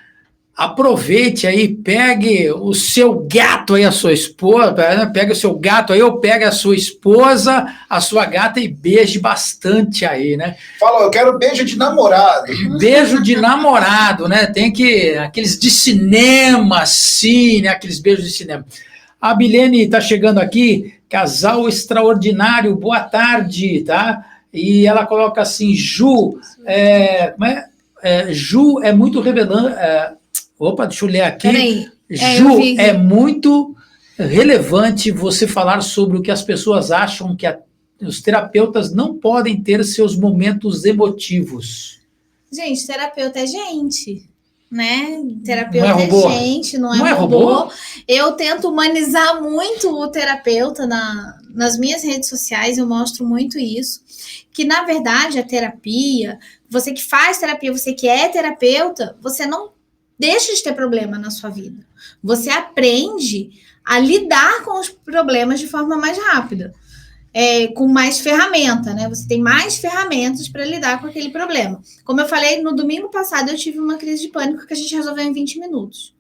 S1: aproveite aí, pegue o seu gato aí, a sua esposa, pega o seu gato aí, ou pega a sua esposa, a sua gata e beije bastante aí, né?
S3: Fala, eu quero beijo de namorado.
S1: Beijo de namorado, né? Tem aqueles de cinema, sim, né? Aqueles beijos de cinema. A Bilene está chegando aqui, casal extraordinário, boa tarde, tá? E ela coloca assim, Ju, Ju é muito revelante. Opa, deixa eu ler aqui.
S2: Peraí.
S1: Ju, é muito relevante você falar sobre o que as pessoas acham que os terapeutas não podem ter seus momentos emotivos.
S2: Gente, terapeuta é gente, né? Terapeuta
S1: não é robô.
S2: Gente, não é robô. Eu tento humanizar muito o terapeuta nas minhas redes sociais, eu mostro muito isso. Que, na verdade, a terapia, você que faz terapia, você que é terapeuta, você não deixa de ter problema na sua vida. Você aprende a lidar com os problemas de forma mais rápida. Com mais ferramenta, né? Você tem mais ferramentas para lidar com aquele problema. Como eu falei, no domingo passado eu tive uma crise de pânico que a gente resolveu em 20 minutos.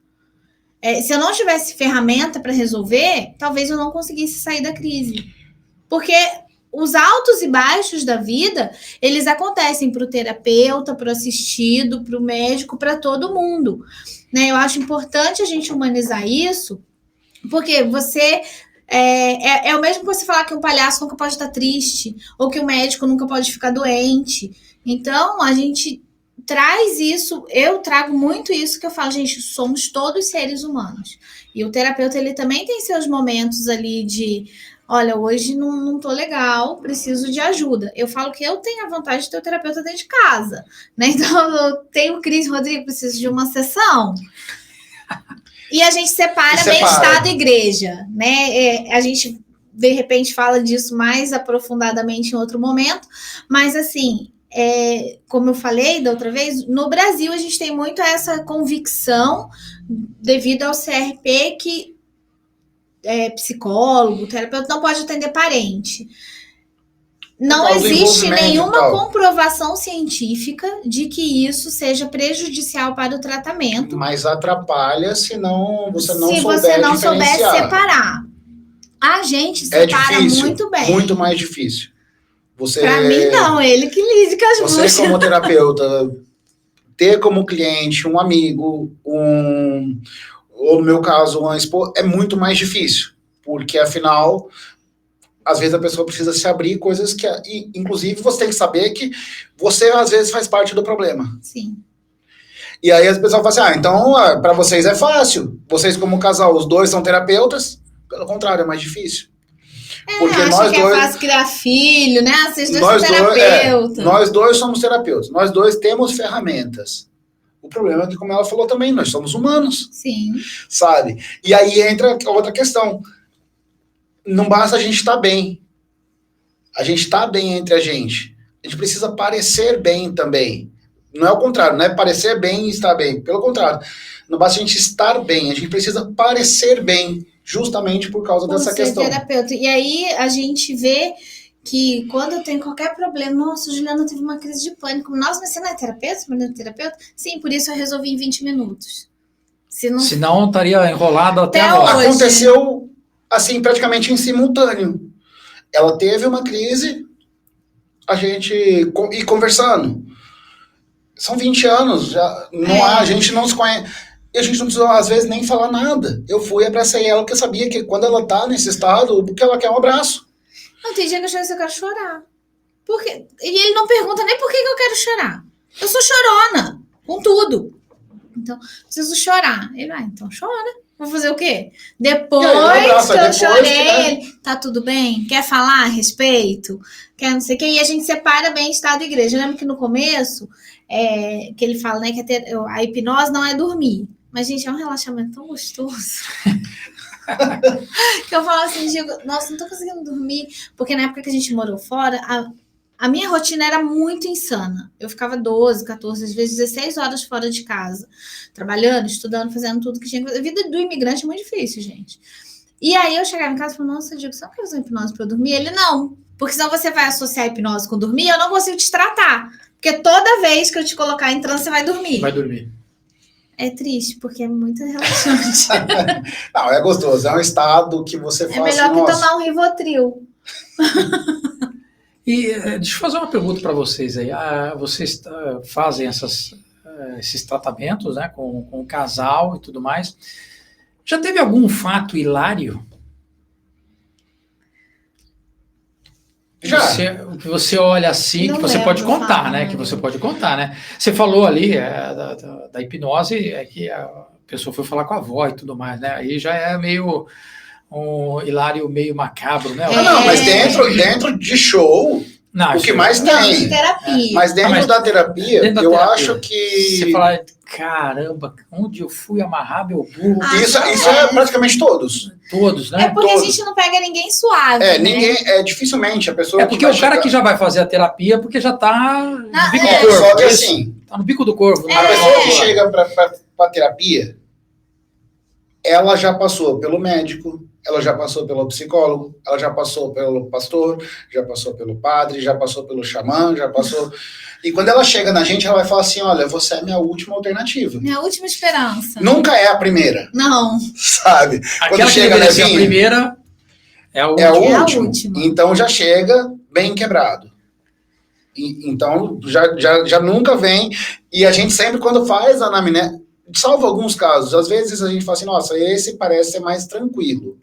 S2: Se eu não tivesse ferramenta para resolver, talvez eu não conseguisse sair da crise. Porque os altos e baixos da vida, eles acontecem para o terapeuta, para o assistido, para o médico, para todo mundo. Né? Eu acho importante a gente humanizar isso, porque você É o mesmo que você falar que um palhaço nunca pode estar triste, ou que o médico nunca pode ficar doente. Então, a gente traz isso, eu trago muito isso que eu falo, gente, somos todos seres humanos. E o terapeuta, ele também tem seus momentos ali de, olha, hoje não tô legal, preciso de ajuda. Eu falo que eu tenho a vantagem de ter o terapeuta dentro de casa, né? Então, eu tenho o Cris, Rodrigo, preciso de uma sessão. E a gente separa bem Estado e Igreja, né? A gente, de repente, fala disso mais aprofundadamente em outro momento, mas, assim, como eu falei da outra vez, no Brasil a gente tem muito essa convicção, devido ao CRP, que psicólogo, terapeuta não pode atender parente. Não existe nenhuma comprovação científica de que isso seja prejudicial para o tratamento.
S3: Mas atrapalha se você não
S2: souber separar. A gente separa muito bem.
S3: Muito mais difícil.
S2: Para mim, não. Ele que lide com as buchas.
S3: Você, como terapeuta, ter como cliente um amigo, ou no meu caso, uma esposa, é muito mais difícil. Porque, afinal, às vezes a pessoa precisa se abrir coisas que, inclusive, você tem que saber que você, às vezes, faz parte do problema.
S2: Sim.
S3: E aí as pessoas falam assim, então, para vocês é fácil. Vocês, como casal, os dois são terapeutas. Pelo contrário, é mais difícil.
S2: Porque nós dois, é fácil criar filho, né? Vocês dois são terapeutas.
S3: Nós dois somos terapeutas. Nós dois temos ferramentas. O problema é que, como ela falou também, nós somos humanos.
S2: Sim.
S3: Sabe? E aí entra outra questão. Não basta a gente estar bem. A gente está bem entre a gente. A gente precisa parecer bem também. Não é o contrário, não é parecer bem e estar bem. Pelo contrário, não basta a gente estar bem, a gente precisa parecer bem, justamente por causa dessa questão.
S2: Terapeuta. E aí a gente vê que quando eu tenho qualquer problema, nossa, Juliana teve uma crise de pânico. Nossa, mas você não é terapeuta? Você não é terapeuta? Sim, por isso eu resolvi em 20 minutos.
S1: Senão estaria enrolado até
S3: agora. Aconteceu assim, praticamente em simultâneo. Ela teve uma crise, a gente ir conversando. São 20 anos, já a gente não se conhece. E a gente não precisou, às vezes, nem falar nada. Eu fui, abracei ela, porque eu sabia que quando ela tá nesse estado, o que ela quer é um abraço.
S2: Não, tem dia que eu quero chorar. Porque... E ele não pergunta nem por que eu quero chorar. Eu sou chorona, com tudo. Então, preciso chorar. Ele vai, então chora. Vou fazer o quê? Depois que eu chorei, ele, tá tudo bem? Quer falar a respeito? Quer não sei o quê? E a gente separa bem Estado e Igreja. Eu lembro que no começo, que ele fala, né, que a hipnose não é dormir. Mas, gente, é um relaxamento tão gostoso. Que eu falo assim, digo, nossa, não tô conseguindo dormir. Porque na época que a gente morou fora, a minha rotina era muito insana. Eu ficava 12, 14, às vezes 16 horas fora de casa. Trabalhando, estudando, fazendo tudo que tinha que fazer. A vida do imigrante é muito difícil, gente. E aí eu chegava em casa e falava, nossa, Diego, você não quer usar hipnose pra dormir? Ele, não. Porque senão você vai associar a hipnose com dormir, eu não consigo te tratar. Porque toda vez que eu te colocar em transe, você vai dormir.
S1: Vai dormir.
S2: É triste, porque é muito relaxante.
S3: Não, é gostoso. É um estado que você faz.
S2: É melhor que tomar um Rivotril.
S1: E deixa eu fazer uma pergunta para vocês aí. Vocês fazem esses tratamentos, né, com o casal e tudo mais. Já teve algum fato hilário?
S3: Já.
S1: Que você olha assim, não que você pode contar, né? Que você pode contar, né? Você falou ali da hipnose, que a pessoa foi falar com a avó e tudo mais, né? Aí já é meio um hilário meio macabro, né?
S3: Não, mas dentro de show, o que mais tem.
S2: De terapia.
S3: Mas dentro da terapia, eu acho que...
S1: Você fala, caramba, onde eu fui amarrar meu burro?
S3: Isso é praticamente todos.
S1: Todos, né?
S2: É porque a gente não pega ninguém suave.
S3: Ninguém, dificilmente a pessoa...
S1: É porque o cara que já vai fazer a terapia, porque já tá no bico do corvo.
S3: Só que assim...
S1: Tá no bico do corvo.
S3: A pessoa que chega pra terapia, ela já passou pelo médico, ela já passou pelo psicólogo, ela já passou pelo pastor, já passou pelo padre, já passou pelo xamã, já passou... E quando ela chega na gente, ela vai falar assim, olha, você é minha última alternativa.
S2: Minha última esperança.
S3: Nunca é a primeira.
S2: Não.
S3: Sabe?
S1: Quando chega na a primeira, é a última.
S3: É a última. Então já chega bem quebrado. Então já nunca vem. E a gente sempre, quando faz a anamnese, salvo alguns casos, às vezes a gente fala assim, nossa, esse parece ser mais tranquilo.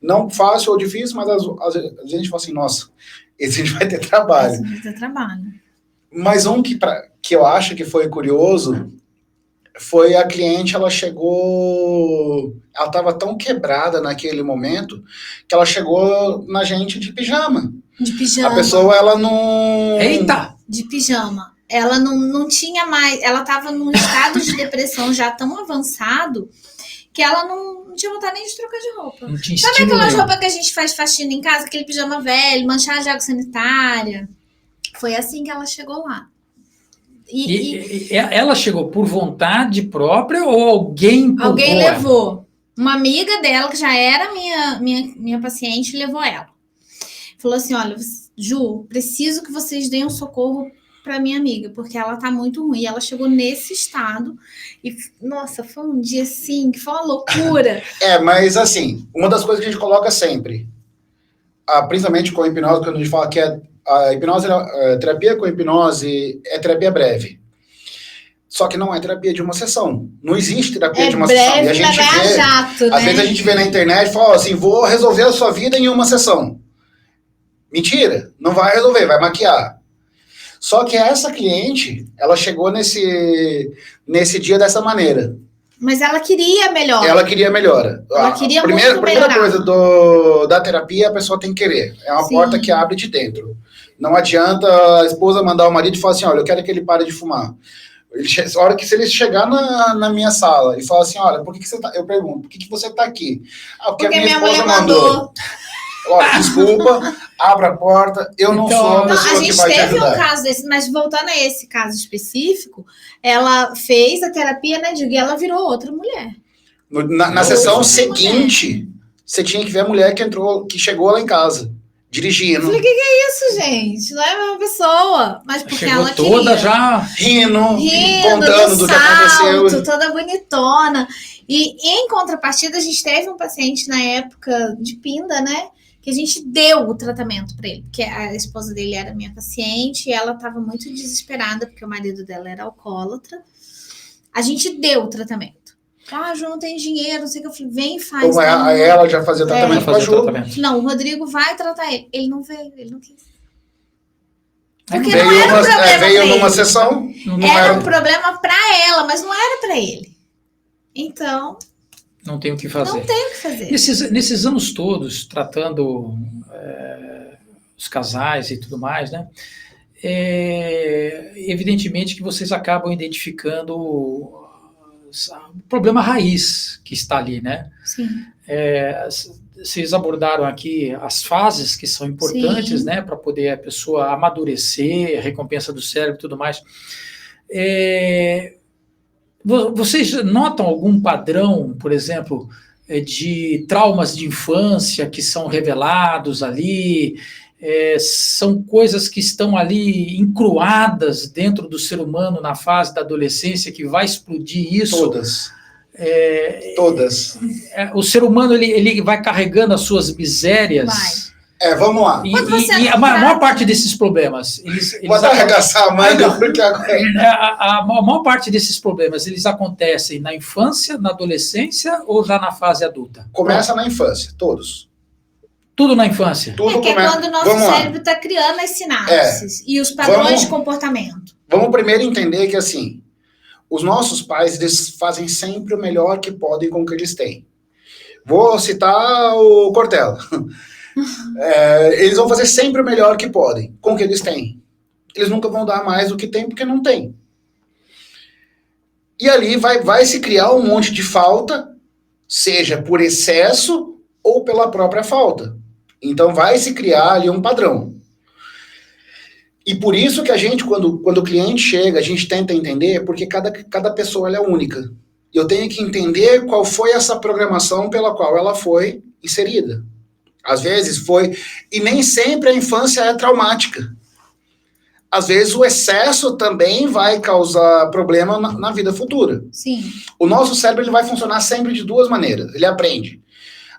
S3: Não fácil ou difícil, mas às vezes a gente fala assim, nossa, esse a gente vai ter trabalho.
S2: Esse vai ter trabalho.
S3: Mas que eu acho que foi curioso foi a cliente, ela estava tão quebrada naquele momento que ela chegou na gente de pijama.
S2: De pijama.
S3: A pessoa, ela não...
S1: Eita!
S2: De pijama. Ela não tinha mais, ela estava num estado de depressão já tão avançado que ela não tinha vontade nem de trocar de roupa.
S1: Não tinha
S2: Sabe
S1: estímulo
S2: aquelas
S1: nenhum.
S2: roupas que a gente faz faxina em casa, aquele pijama velho, manchado de água sanitária? Foi assim que ela chegou lá.
S1: E ela chegou por vontade própria ou alguém empurrou
S2: alguém
S1: ela?
S2: levou. Uma amiga dela, que já era minha paciente, levou ela. Falou assim, olha, Ju, preciso que vocês deem um socorro para minha amiga, porque ela tá muito ruim. Ela chegou nesse estado e, nossa, foi um dia assim, que foi uma loucura.
S3: Mas assim, uma das coisas que a gente coloca sempre, principalmente com a hipnose, quando a gente fala que a hipnose, a terapia com hipnose é terapia breve. Só que não é terapia de uma sessão. Não existe terapia de uma sessão. E a gente vê,
S2: jato,
S3: às vezes a gente vê na internet e fala assim, vou resolver a sua vida em uma sessão. Mentira, não vai resolver, vai maquiar. Só que essa cliente, ela chegou nesse dia dessa maneira.
S2: Mas ela queria melhora.
S3: Ela queria melhora.
S2: Ela queria
S3: primeira coisa da terapia, a pessoa tem que querer. É uma porta que abre de dentro. Não adianta a esposa mandar o marido e falar assim, olha, eu quero que ele pare de fumar. A hora que se ele chegar na minha sala e falar assim, olha, por que você tá... Eu pergunto, por que você tá aqui?
S2: Porque a minha esposa mandou.
S3: Olha, desculpa, abra a porta, eu não sou a pessoa que vai te ajudar. A gente teve um
S2: caso desse, mas voltando a esse caso específico, ela fez a terapia, né, e ela virou outra mulher.
S3: Na sessão seguinte, você tinha que ver a mulher que chegou lá em casa, dirigindo.
S2: Eu falei, que é isso, gente? Não é a mesma pessoa. Mas porque
S1: chegou
S2: ela
S1: toda
S2: queria.
S3: já rindo contando do que aconteceu.
S2: Toda bonitona. E em contrapartida, a gente teve um paciente na época de Pinda, né? Que a gente deu o tratamento para ele, porque a esposa dele era minha paciente e ela estava muito desesperada, porque o marido dela era alcoólatra. A gente deu o tratamento. Ju, não tem dinheiro, não sei o que. Eu falei, vem e faz.
S3: Como ela já fazia tratamento com a Ju.
S2: Não, o Rodrigo vai tratar ele. Ele não veio, ele não quis.
S3: Porque não era um problema veio numa sessão.
S2: Era um problema para ela, mas não era para ele. Então...
S1: Não tem o que fazer.
S2: Não tem o que fazer.
S1: Nesses anos todos, tratando os casais e tudo mais, né? Evidentemente que vocês acabam identificando o problema raiz que está ali, né?
S2: Sim.
S1: Vocês abordaram aqui as fases que são importantes, né? Para poder a pessoa amadurecer, a recompensa do cérebro e tudo mais. Vocês notam algum padrão, por exemplo, de traumas de infância que são revelados ali? São coisas que estão ali encruadas dentro do ser humano na fase da adolescência que vai explodir isso?
S3: Todas. Todas.
S1: O ser humano ele vai carregando as suas misérias.
S2: Vai.
S3: Vamos lá.
S1: E a maior parte desses problemas...
S3: Pode arregaçar a manga, porque
S1: a maior parte desses problemas, eles acontecem na infância, na adolescência ou já na fase adulta?
S3: Começa na infância, todos.
S1: Tudo na infância?
S3: Tudo
S2: que é quando o nosso cérebro está criando as sinapses e os padrões de comportamento.
S3: Vamos primeiro entender que, assim, os nossos pais, eles fazem sempre o melhor que podem com o que eles têm. Vou citar o Cortella. Eles vão fazer sempre o melhor que podem, com o que eles têm. Eles nunca vão dar mais do que tem, porque não tem. E ali vai se criar um monte de falta, seja por excesso ou pela própria falta. Então vai se criar ali um padrão. E por isso que a gente, quando o cliente chega, a gente tenta entender, porque cada pessoa ela é única. Eu tenho que entender qual foi essa programação pela qual ela foi inserida. Às vezes foi, e nem sempre a infância é traumática. Às vezes o excesso também vai causar problema na vida futura.
S2: Sim.
S3: O nosso cérebro ele vai funcionar sempre de duas maneiras. Ele aprende.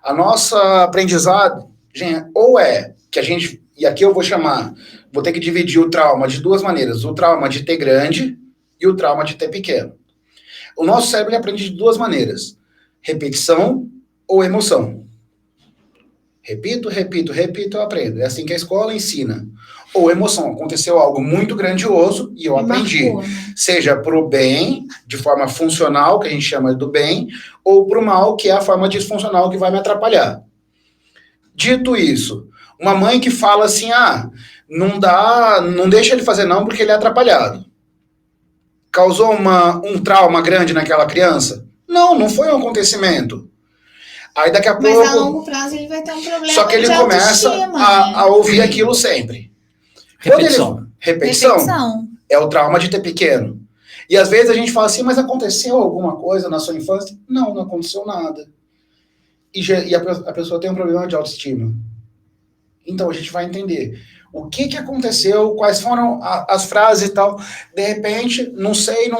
S3: A nossa aprendizado, gente, ou que a gente, e aqui eu vou ter que dividir o trauma de duas maneiras. O trauma de ter grande e o trauma de ter pequeno. O nosso cérebro ele aprende de duas maneiras. Repetição ou emoção. Repito, repito, repito, eu aprendo. É assim que a escola ensina. Ou emoção, aconteceu algo muito grandioso e eu aprendi.
S2: Marcou, né?
S3: Seja para o bem, de forma funcional, que a gente chama do bem, ou para o mal, que é a forma disfuncional que vai me atrapalhar. Dito isso, uma mãe que fala assim, não deixa ele fazer não porque ele é atrapalhado. Causou um trauma grande naquela criança? Não foi um acontecimento. Aí daqui a pouco...
S2: Mas a longo prazo ele vai ter um problema.
S3: Só que ele começa a ouvir aquilo sempre. Repetição é o trauma de ter pequeno. E às vezes a gente fala assim, mas aconteceu alguma coisa na sua infância? Não aconteceu nada. E a pessoa tem um problema de autoestima. Então a gente vai entender o que aconteceu, quais foram as frases e tal. De repente, não sei.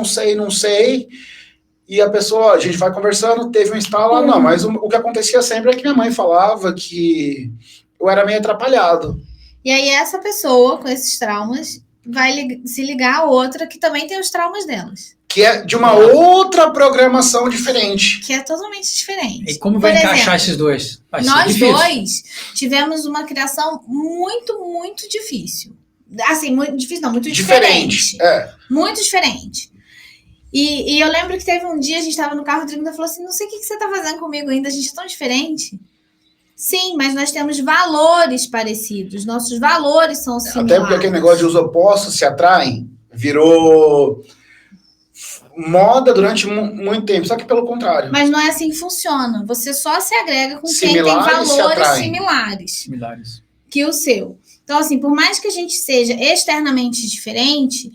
S3: E a pessoa, a gente vai conversando, teve um estalo, não, mas o que acontecia sempre é que minha mãe falava que eu era meio atrapalhado.
S2: E aí essa pessoa com esses traumas vai se ligar a outra que também tem os traumas delas.
S3: Que é de uma outra programação diferente.
S2: Que é totalmente diferente.
S1: E como vai encaixar esses dois?
S2: Nós dois tivemos uma criação muito, muito difícil. Assim, muito difícil não, muito diferente. Muito diferente. E eu lembro que teve um dia, a gente estava no carro, o Rodrigo falou assim, não sei o que você está fazendo comigo ainda, a gente é tão diferente. Sim, mas nós temos valores parecidos, nossos valores são similares.
S3: Até porque aquele negócio de os opostos se atraem, virou moda durante muito tempo, só que pelo contrário.
S2: Mas não é assim que funciona, você só se agrega com quem tem valores similares que o seu. Então, assim, por mais que a gente seja externamente diferente...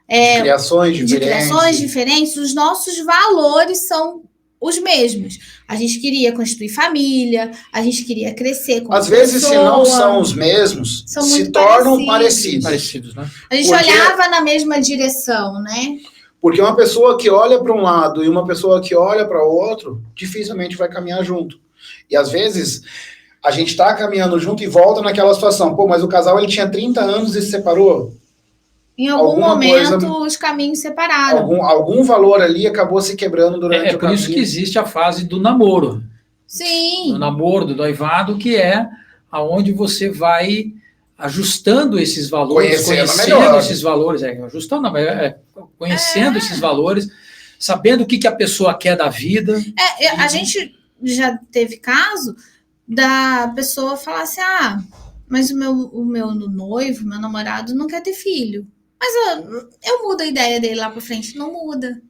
S3: de criações
S2: diferentes, os nossos valores são os mesmos. A gente queria constituir família, a gente queria crescer como
S3: Às vezes, se não são os mesmos, se tornam parecidos.
S1: Né?
S2: A gente olhava na mesma direção, né?
S3: Porque uma pessoa que olha para um lado e uma pessoa que olha para o outro, dificilmente vai caminhar junto. E às vezes, a gente está caminhando junto e volta naquela situação. Pô, mas o casal ele tinha 30 anos e se separou.
S2: Em algum momento, os caminhos separaram.
S3: Algum valor ali acabou se quebrando durante o caminho.
S1: É por isso que existe a fase do namoro.
S2: Sim.
S1: Do namoro, do noivado, que é aonde você vai ajustando esses valores, conhecendo esses valores, conhecendo esses valores, sabendo o que a pessoa quer da vida.
S2: A gente já teve caso da pessoa falar assim, mas o meu noivo, meu namorado, não quer ter filho. Mas eu mudo a ideia dele lá pra frente. Não muda.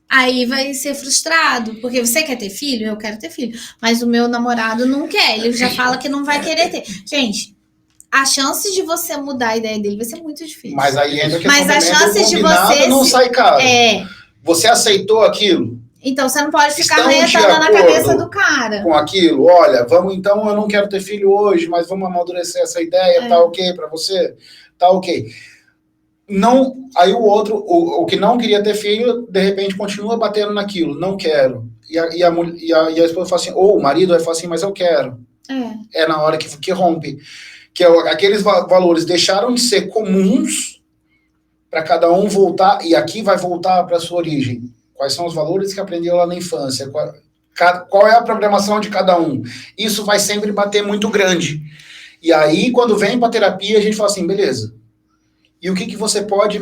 S2: Aí vai ser frustrado. Porque você quer ter filho? Eu quero ter filho. Mas o meu namorado não quer. Ele já fala que não vai querer ter. Gente, a chance de você mudar a ideia dele vai ser muito difícil.
S3: Mas aí ainda que
S2: a chance de você
S3: não sai caro. Você aceitou aquilo?
S2: Então você não pode ficar retando na cabeça do cara.
S3: Com aquilo, olha, vamos então, eu não quero ter filho hoje, mas vamos amadurecer essa ideia, tá ok pra você? Tá ok. Não, aí o outro, o que não queria ter filho, de repente continua batendo naquilo, não quero. E a esposa fala assim, ou o marido vai falar assim, mas eu quero. É na hora que rompe. Que aqueles valores deixaram de ser comuns para cada um voltar, e aqui vai voltar para a sua origem. Quais são os valores que aprendeu lá na infância? Qual é a programação de cada um? Isso vai sempre bater muito grande. E aí, quando vem para a terapia, a gente fala assim, beleza. E o que você pode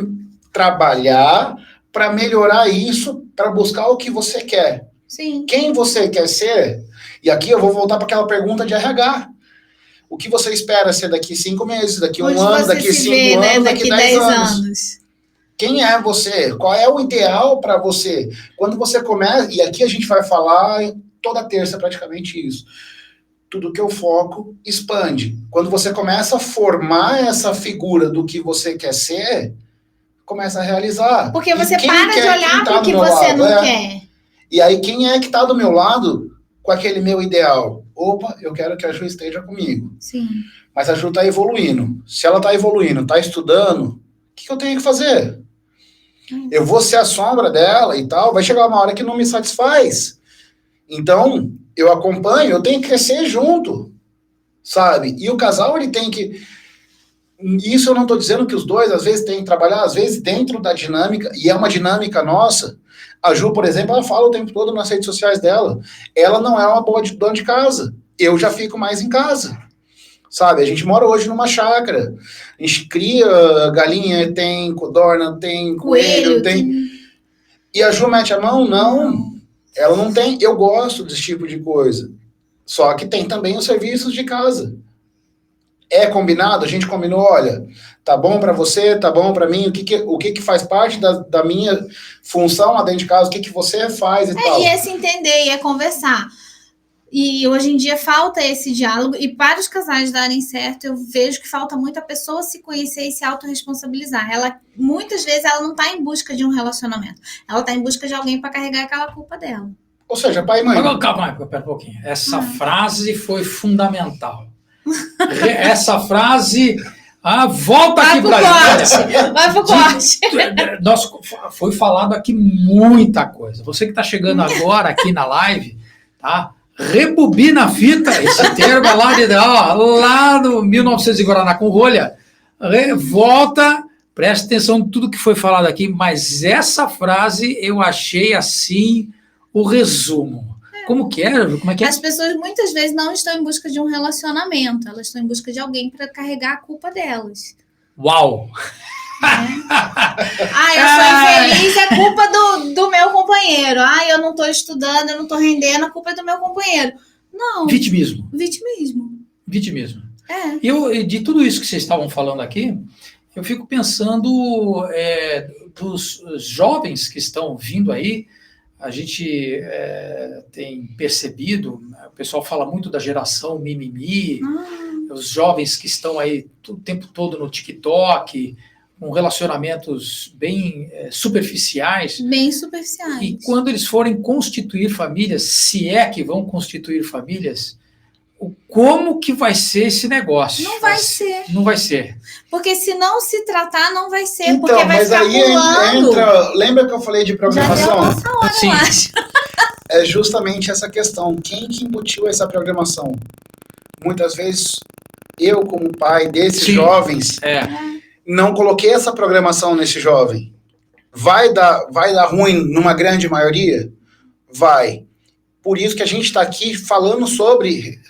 S3: trabalhar para melhorar isso, para buscar o que você quer?
S2: Sim.
S3: Quem você quer ser? E aqui eu vou voltar para aquela pergunta de RH. O que você espera ser daqui 5 meses, daqui 1 ano, daqui 5 anos, daqui 10 anos? Quem é você? Qual é o ideal para você? Quando você começa, e aqui a gente vai falar toda terça praticamente isso, tudo que eu foco expande. Quando você começa a formar essa figura do que você quer ser, começa a realizar.
S2: Porque você para de olhar para o que você não quer.
S3: E aí quem é que está do meu lado com aquele meu ideal? Opa, eu quero que a Ju esteja comigo.
S2: Sim.
S3: Mas a Ju está evoluindo. Se ela está evoluindo, está estudando, o que eu tenho que fazer? Eu vou ser a sombra dela e tal, vai chegar uma hora que não me satisfaz. Então, eu acompanho, eu tenho que crescer junto, sabe? E o casal, ele tem que... Isso eu não estou dizendo que os dois, às vezes, têm que trabalhar, às vezes, dentro da dinâmica, e é uma dinâmica nossa. A Ju, por exemplo, ela fala o tempo todo nas redes sociais dela. Ela não é uma boa dona de casa. Eu já fico mais em casa. sabe? A gente mora hoje numa chácara, a gente cria galinha, tem codorna, tem coelho, tem... E a Ju mete a mão? Não. Ela não tem. Eu gosto desse tipo de coisa. Só que tem também os serviços de casa. É combinado? A gente combinou, olha, tá bom para você, tá bom para mim, o que faz parte da minha função lá dentro de casa, o que você faz e tal.
S2: E é se entender, e é conversar. E hoje em dia falta esse diálogo, e para os casais darem certo, eu vejo que falta muito a pessoa se conhecer e se autorresponsabilizar. Muitas vezes ela não está em busca de um relacionamento, ela está em busca de alguém para carregar aquela culpa dela.
S3: Ou seja, pai e mãe.
S1: Calma, pera um pouquinho. Essa frase foi fundamental. Essa frase... volta aqui pra gente.
S2: Vai pro corte.
S1: Foi falado aqui muita coisa. Você que está chegando agora aqui na live, tá? Rebobina a fita, esse termo é lá no 1900 em Guaraná com rolha. Volta, preste atenção em tudo que foi falado aqui, mas essa frase eu achei assim o resumo. Como que é? Como é que é?
S2: As pessoas muitas vezes não estão em busca de um relacionamento, elas estão em busca de alguém para carregar a culpa delas.
S1: Uau!
S2: Eu sou infeliz, é culpa do meu companheiro. Eu não estou estudando, eu não estou rendendo, a culpa é do meu companheiro. Não.
S1: Vitimismo.
S2: É.
S1: De tudo isso que vocês estavam falando aqui, eu fico pensando dos jovens que estão vindo aí. A gente tem percebido, o pessoal fala muito da geração mimimi, os jovens que estão aí o tempo todo no TikTok, com relacionamentos bem superficiais.
S2: Bem superficiais.
S1: E quando eles forem constituir famílias, se é que vão constituir famílias, como que vai ser esse negócio?
S2: Não vai ser.
S1: Não vai ser.
S2: Porque se não se tratar, não vai ser.
S3: Então,
S2: porque vai
S3: mas
S2: ficar
S3: aí entra... Lembra que eu falei de programação?
S2: Já deu a nossa hora,
S1: Sim.
S2: eu acho.
S3: É justamente essa questão. Quem que embutiu essa programação? Muitas vezes, eu como pai desses jovens, não coloquei essa programação nesse jovem. Vai dar ruim numa grande maioria? Vai. Por isso que a gente está aqui falando sobre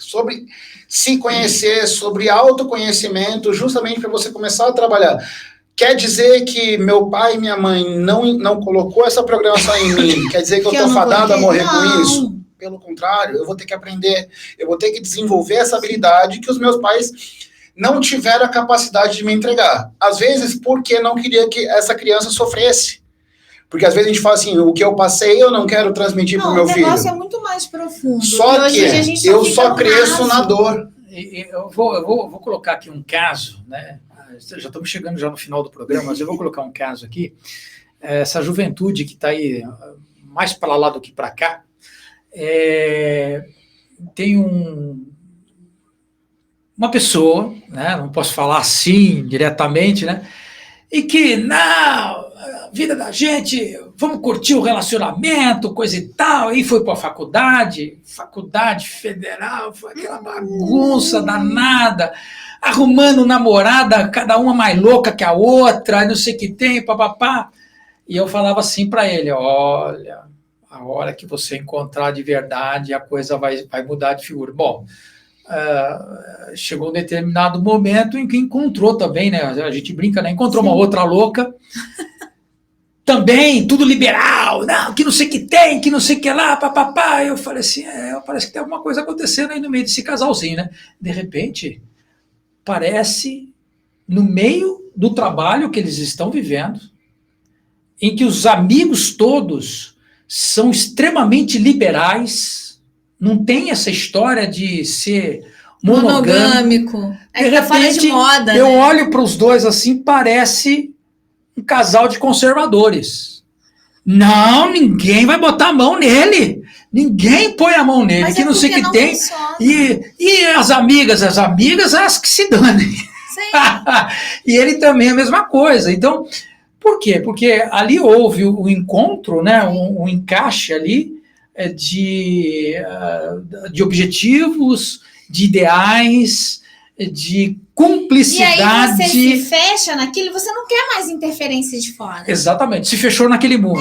S3: se conhecer, sobre autoconhecimento, justamente para você começar a trabalhar. Quer dizer que meu pai e minha mãe não colocou essa programação em mim? Quer dizer que eu estou fadado a morrer com isso? Pelo contrário, eu vou ter que aprender, eu vou ter que desenvolver essa habilidade que os meus pais não tiveram a capacidade de me entregar. Às vezes, porque não queria que essa criança sofresse. Porque às vezes a gente fala assim, o que eu passei eu não quero transmitir para o meu filho.
S2: O negócio é muito mais profundo.
S3: Só que eu só cresço na dor.
S1: Eu vou colocar aqui um caso, né? Já estamos chegando já no final do programa, mas eu vou colocar um caso aqui. Essa juventude que está aí mais para lá do que para cá, tem uma pessoa, né? Não posso falar assim diretamente, né? E que, a vida da gente, vamos curtir o relacionamento, coisa e tal, e foi para a faculdade federal, foi aquela bagunça danada, arrumando namorada, cada uma mais louca que a outra, não sei o que tem, papapá. E eu falava assim para ele, olha, a hora que você encontrar de verdade, a coisa vai mudar de figura. Bom, chegou um determinado momento em que encontrou também, né? A gente brinca, né? Encontrou uma outra louca, também, tudo liberal, não, que não sei o que tem, que não sei o que lá, papapá. Eu falei assim, parece que tem alguma coisa acontecendo aí no meio desse casalzinho, né? De repente, parece, no meio do trabalho que eles estão vivendo, em que os amigos todos são extremamente liberais, não tem essa história de ser monogâmico.
S2: É que tá fora de moda.
S1: Eu olho para os dois assim, parece um casal de conservadores. Não, ninguém vai botar a mão nele. Ninguém põe a mão nele, que não sei o que tem. E as amigas, as que se danem. E ele também é a mesma coisa. Então, por quê? Porque ali houve o encontro, né, um encaixe ali de objetivos, de ideais, de cumplicidade.
S2: E aí você se fecha naquilo, você não quer mais interferência de fora.
S1: Exatamente, se fechou naquele mundo.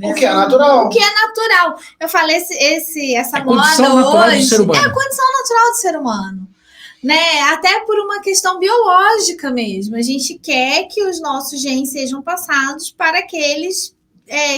S3: O que é natural.
S2: O que é natural. Eu falei, essa moda
S1: hoje...
S2: É a condição natural do ser humano. né? Até por uma questão biológica mesmo. A gente quer que os nossos genes sejam passados para aqueles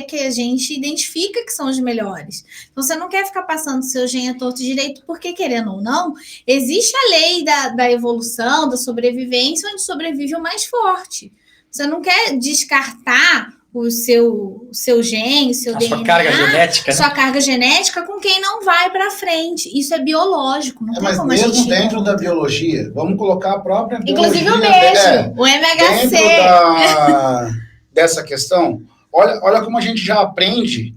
S2: que a gente identifica que são os melhores. Então, você não quer ficar passando seu gene a torto e direito, porque, querendo ou não, existe a lei da evolução, da sobrevivência, onde sobrevive o mais forte. Você não quer descartar o seu gene, o seu DNA,
S1: sua carga genética,
S2: sua carga genética com quem não vai para frente. Isso é biológico, não tem
S3: mas
S2: como
S3: mesmo
S2: a gente
S3: dentro da biologia, vamos colocar a própria
S2: inclusive
S3: biologia.
S2: Inclusive o MHC.
S3: Dentro dessa questão, olha como a gente já aprende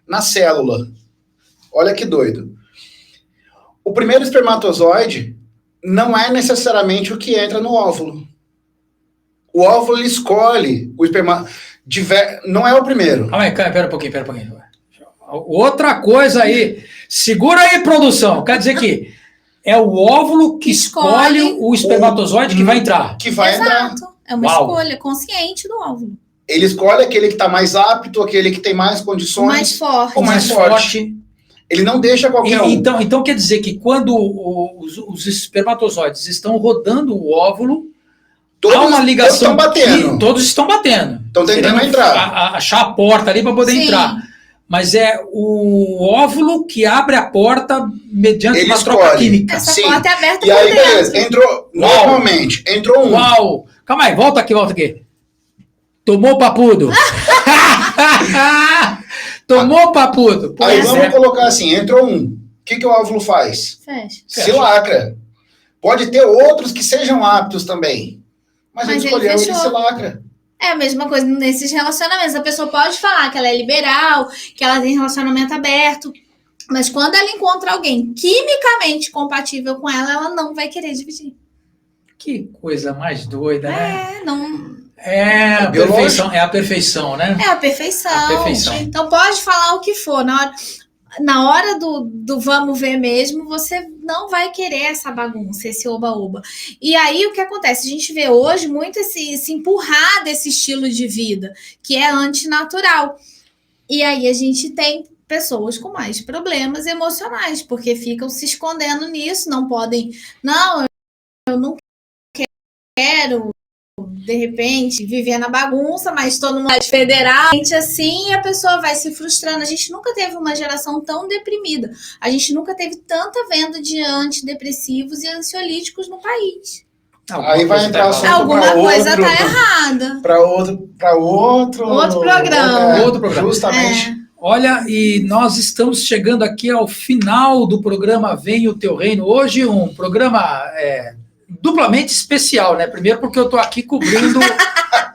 S3: na célula. Olha que doido. O primeiro espermatozoide não é necessariamente o que entra no óvulo. O óvulo ele escolhe o espermatozoide. Não é o primeiro.
S1: Calma aí, pera um pouquinho. Outra coisa aí. Segura aí, produção. Quer dizer que é o óvulo que escolhe o espermatozoide que vai entrar.
S3: Que vai entrar.
S2: É uma escolha consciente do óvulo.
S3: Ele escolhe aquele que está mais apto, aquele que tem mais condições.
S2: O mais forte.
S3: Ele não deixa qualquer um.
S1: Então quer dizer que quando os espermatozoides estão rodando o óvulo, há uma ligação. Todos estão batendo.
S3: Estão tentando entrar.
S1: Achar a porta ali para poder entrar. Mas é o óvulo que abre a porta mediante uma troca química.
S2: Essa porta é aberta
S3: por dentro. E aí, beleza. Entrou, normalmente, entrou um.
S1: Uau! Calma aí, volta aqui. Tomou papudo. Tomou papudo.
S3: Aí vamos colocar assim, entrou um. O que o óvulo faz?
S2: Fecha.
S3: Se lacra. Pode ter outros que sejam aptos também. Mas ele escolheu, ele se lacra.
S2: É a mesma coisa nesses relacionamentos. A pessoa pode falar que ela é liberal, que ela tem relacionamento aberto, mas quando ela encontra alguém quimicamente compatível com ela, ela não vai querer dividir.
S1: Que coisa mais doida, né?
S2: É
S1: a perfeição, né?
S2: É a perfeição. Então pode falar o que for. Na hora do vamos ver mesmo, você não vai querer essa bagunça, esse oba-oba. E aí, o que acontece? A gente vê hoje muito se empurrar desse estilo de vida, que é antinatural. E aí, a gente tem pessoas com mais problemas emocionais, porque ficam se escondendo nisso, não podem... Não, eu não quero... de repente, viver na bagunça, mas todo mundo é federal, assim, e a pessoa vai se frustrando. A gente nunca teve uma geração tão deprimida. A gente nunca teve tanta venda de antidepressivos e ansiolíticos no país.
S3: Aí vai entrar
S2: alguma coisa tá errada.
S3: Para outro
S2: programa.
S1: Outro programa.
S3: Justamente.
S1: Olha, e nós estamos chegando aqui ao final do programa Vem o Teu Reino. Hoje um programa... duplamente especial, né? Primeiro porque eu estou aqui cobrindo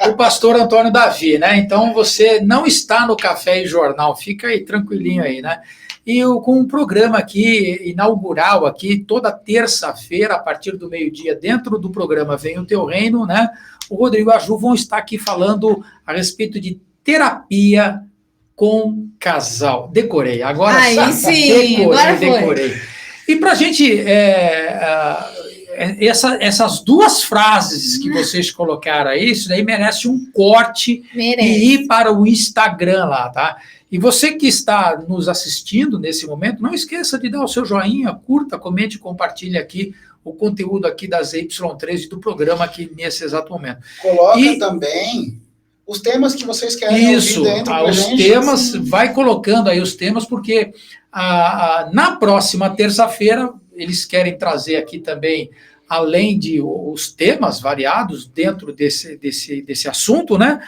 S1: o pastor Antônio Davi, né? Então você não está no Café e Jornal, fica aí tranquilinho aí, né? E com um programa aqui, inaugural aqui, toda terça-feira, a partir do meio-dia, dentro do programa Vem o Teu Reino, né? O Rodrigo e a Ju vão estar aqui falando a respeito de terapia com casal. Decorei, agora
S2: sim,
S1: decorei. E para a gente... essas duas frases que vocês colocaram aí, isso daí merece um corte e ir para o Instagram lá, tá? E você que está nos assistindo nesse momento, não esqueça de dar o seu joinha, curta, comente e compartilhe aqui o conteúdo aqui das Y13 do programa aqui nesse exato momento.
S3: Coloca também os temas que vocês querem ouvir dentro pra gente.
S1: Temas, vai colocando aí os temas, porque na próxima terça-feira eles querem trazer aqui também, além de os temas variados dentro desse assunto, né?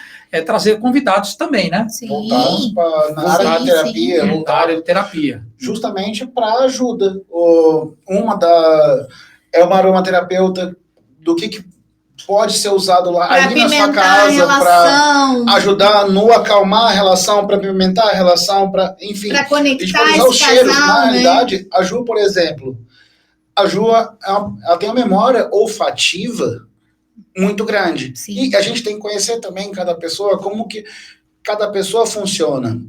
S1: Trazer convidados também, né?
S2: Sim.
S3: Voltados na área de terapia.
S1: Na área de terapia.
S3: Justamente para ajuda. É uma aromaterapeuta do que pode ser usado lá ali na sua casa para ajudar no acalmar a relação, para pimentar a relação, para, enfim,
S2: para conectar
S3: a gente pode usar os cheiros. Na realidade, a Ju, por exemplo, a Ju, ela tem uma memória olfativa muito grande.
S2: Sim.
S3: E a gente tem que conhecer também cada pessoa, como que cada pessoa funciona.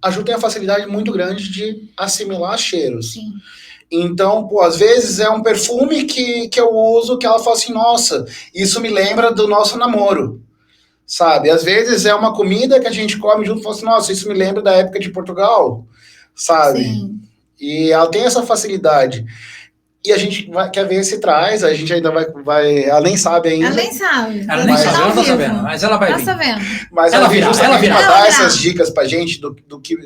S3: A Ju tem a facilidade muito grande de assimilar cheiros.
S2: Sim.
S3: Então, às vezes é um perfume que eu uso, que ela fala assim, nossa, isso me lembra do nosso namoro, sabe? Às vezes é uma comida que a gente come junto e fala assim, nossa, isso me lembra da época de Portugal, sabe?
S2: Sim.
S3: E ela tem essa facilidade. E a gente quer ver se traz, a gente ainda vai ela nem sabe ainda.
S2: Ela nem sabe.
S1: Ela nem sabe, ela tá sabendo, mas ela vai vir.
S2: Tá sabendo.
S3: Mas
S1: ela
S3: ela
S1: virá,
S3: justamente
S1: ela
S3: para
S1: virá.
S3: dar essas dicas pra gente do que...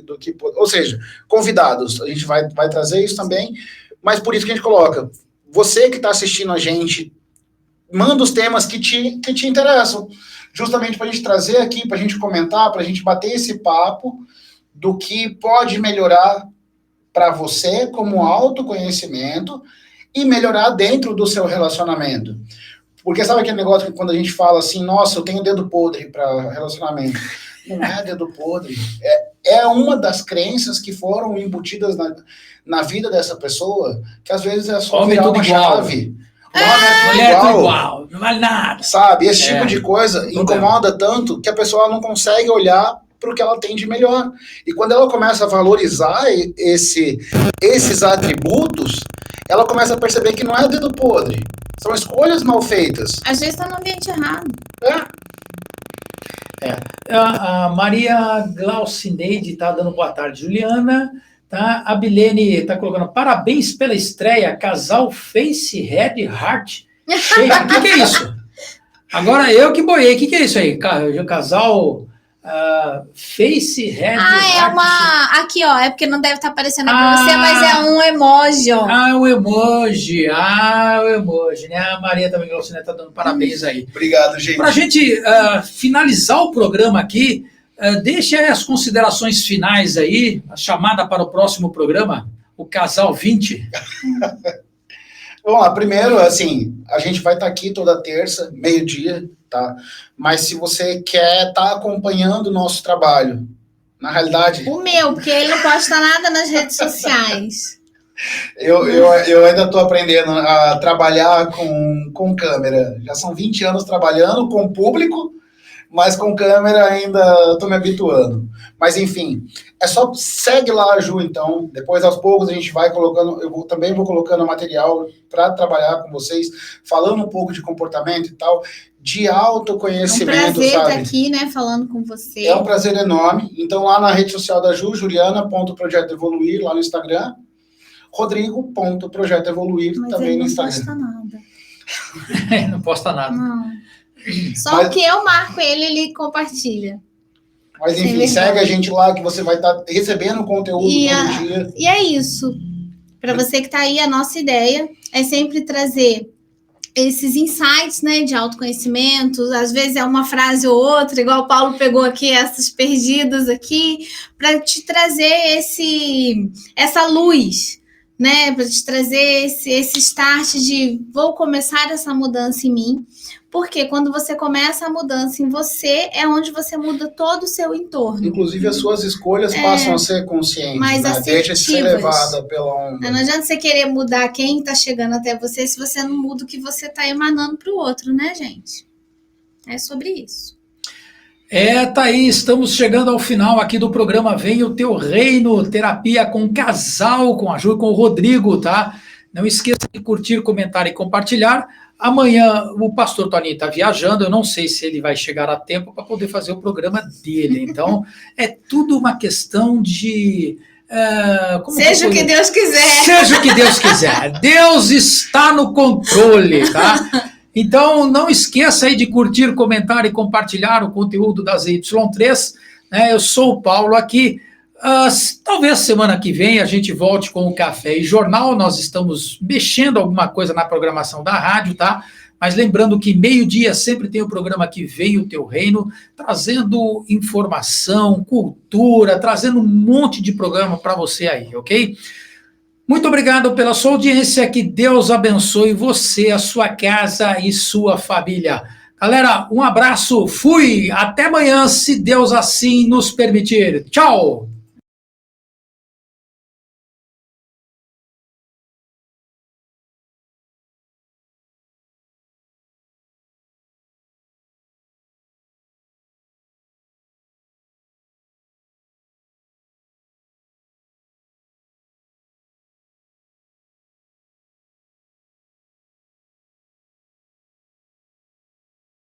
S3: Ou seja, convidados, a gente vai trazer isso também, mas por isso que a gente coloca. Você que está assistindo a gente, manda os temas que te interessam. Justamente para a gente trazer aqui, para a gente comentar, para a gente bater esse papo do que pode melhorar para você como autoconhecimento e melhorar dentro do seu relacionamento. Porque sabe aquele negócio que quando a gente fala assim, nossa, eu tenho dedo podre para relacionamento. Não é dedo podre. É uma das crenças que foram embutidas na vida dessa pessoa, que às vezes é só virar uma chave.
S1: Mulher é tudo igual, não vale nada.
S3: Sabe, esse tipo de coisa incomoda tanto que a pessoa não consegue olhar para o que ela tem de melhor. E quando ela começa a valorizar esses atributos, ela começa a perceber que não é dedo podre. São escolhas mal feitas.
S2: Às vezes está no ambiente errado.
S1: A Maria Glaucineide está dando boa tarde. Juliana, tá? A Bilene está colocando parabéns pela estreia, casal Face Head Heart Shape. O que é isso? Agora eu que boiei. O que é isso aí? Casal... Face Head.
S2: É uma. Aqui, ó. É porque não deve estar aparecendo pra você, mas é um emoji, ó.
S1: O emoji. O emoji, né? A Maria também está dando parabéns aí.
S3: Obrigado, gente.
S1: Pra gente finalizar o programa aqui, deixa aí as considerações finais aí, a chamada para o próximo programa, o Casal 20.
S3: Vamos lá, primeiro, assim, a gente vai estar aqui toda terça, meio-dia, tá? Mas se você quer estar acompanhando o nosso trabalho, na realidade...
S2: O meu, porque ele não posta nada nas redes sociais.
S3: Eu ainda estou aprendendo a trabalhar com câmera. Já são 20 anos trabalhando com público, mas com câmera ainda estou me habituando. Mas, enfim, é só segue lá a Ju, então. Depois, aos poucos, a gente vai colocando... também vou colocando material para trabalhar com vocês, falando um pouco de comportamento e tal, de autoconhecimento,
S2: sabe? É um prazer
S3: sabe?
S2: estar aqui, né, falando com você.
S3: É um prazer enorme. Então, lá na rede social da Ju, juliana.projetoevoluir, lá no Instagram, rodrigo.projetoevoluir também no Instagram.
S1: Não posta nada.
S2: Não. Só o que eu marco ele compartilha.
S3: Mas enfim, segue a gente lá que você vai estar recebendo conteúdo todo dia.
S2: E é isso. Para você que está aí, a nossa ideia é sempre trazer esses insights, né, de autoconhecimento. Às vezes é uma frase ou outra, igual o Paulo pegou aqui, essas perdidas aqui, para te trazer essa luz, né, para te trazer esse start de vou começar essa mudança em mim. Porque quando você começa a mudança em você, é onde você muda todo o seu entorno.
S3: Inclusive, as suas escolhas passam a ser conscientes,
S2: mais
S3: né? Deixa de ser levada pela onda.
S2: Não adianta você querer mudar quem está chegando até você se você não muda o que você está emanando para o outro, né, gente? É sobre isso.
S1: Tá aí, estamos chegando ao final aqui do programa Vem o Teu Reino, terapia com casal, com a Ju e com o Rodrigo, tá? Não esqueça de curtir, comentar e compartilhar. Amanhã o pastor Toninho está viajando, eu não sei se ele vai chegar a tempo para poder fazer o programa dele. Então, é tudo uma questão de...
S2: seja o que Deus quiser.
S1: Seja o que Deus quiser. Deus está no controle, tá? Então, não esqueça aí de curtir, comentar e compartilhar o conteúdo das Y3. Né? Eu sou o Paulo aqui. Talvez semana que vem a gente volte com o Café e Jornal. Nós estamos mexendo alguma coisa na programação da rádio, tá? Mas lembrando que meio-dia sempre tem o programa que Vem o Teu Reino, trazendo informação, cultura, trazendo um monte de programa para você aí, ok? Muito obrigado pela sua audiência, que Deus abençoe você, a sua casa e sua família. Galera, um abraço, fui, até amanhã, se Deus assim nos permitir. Tchau!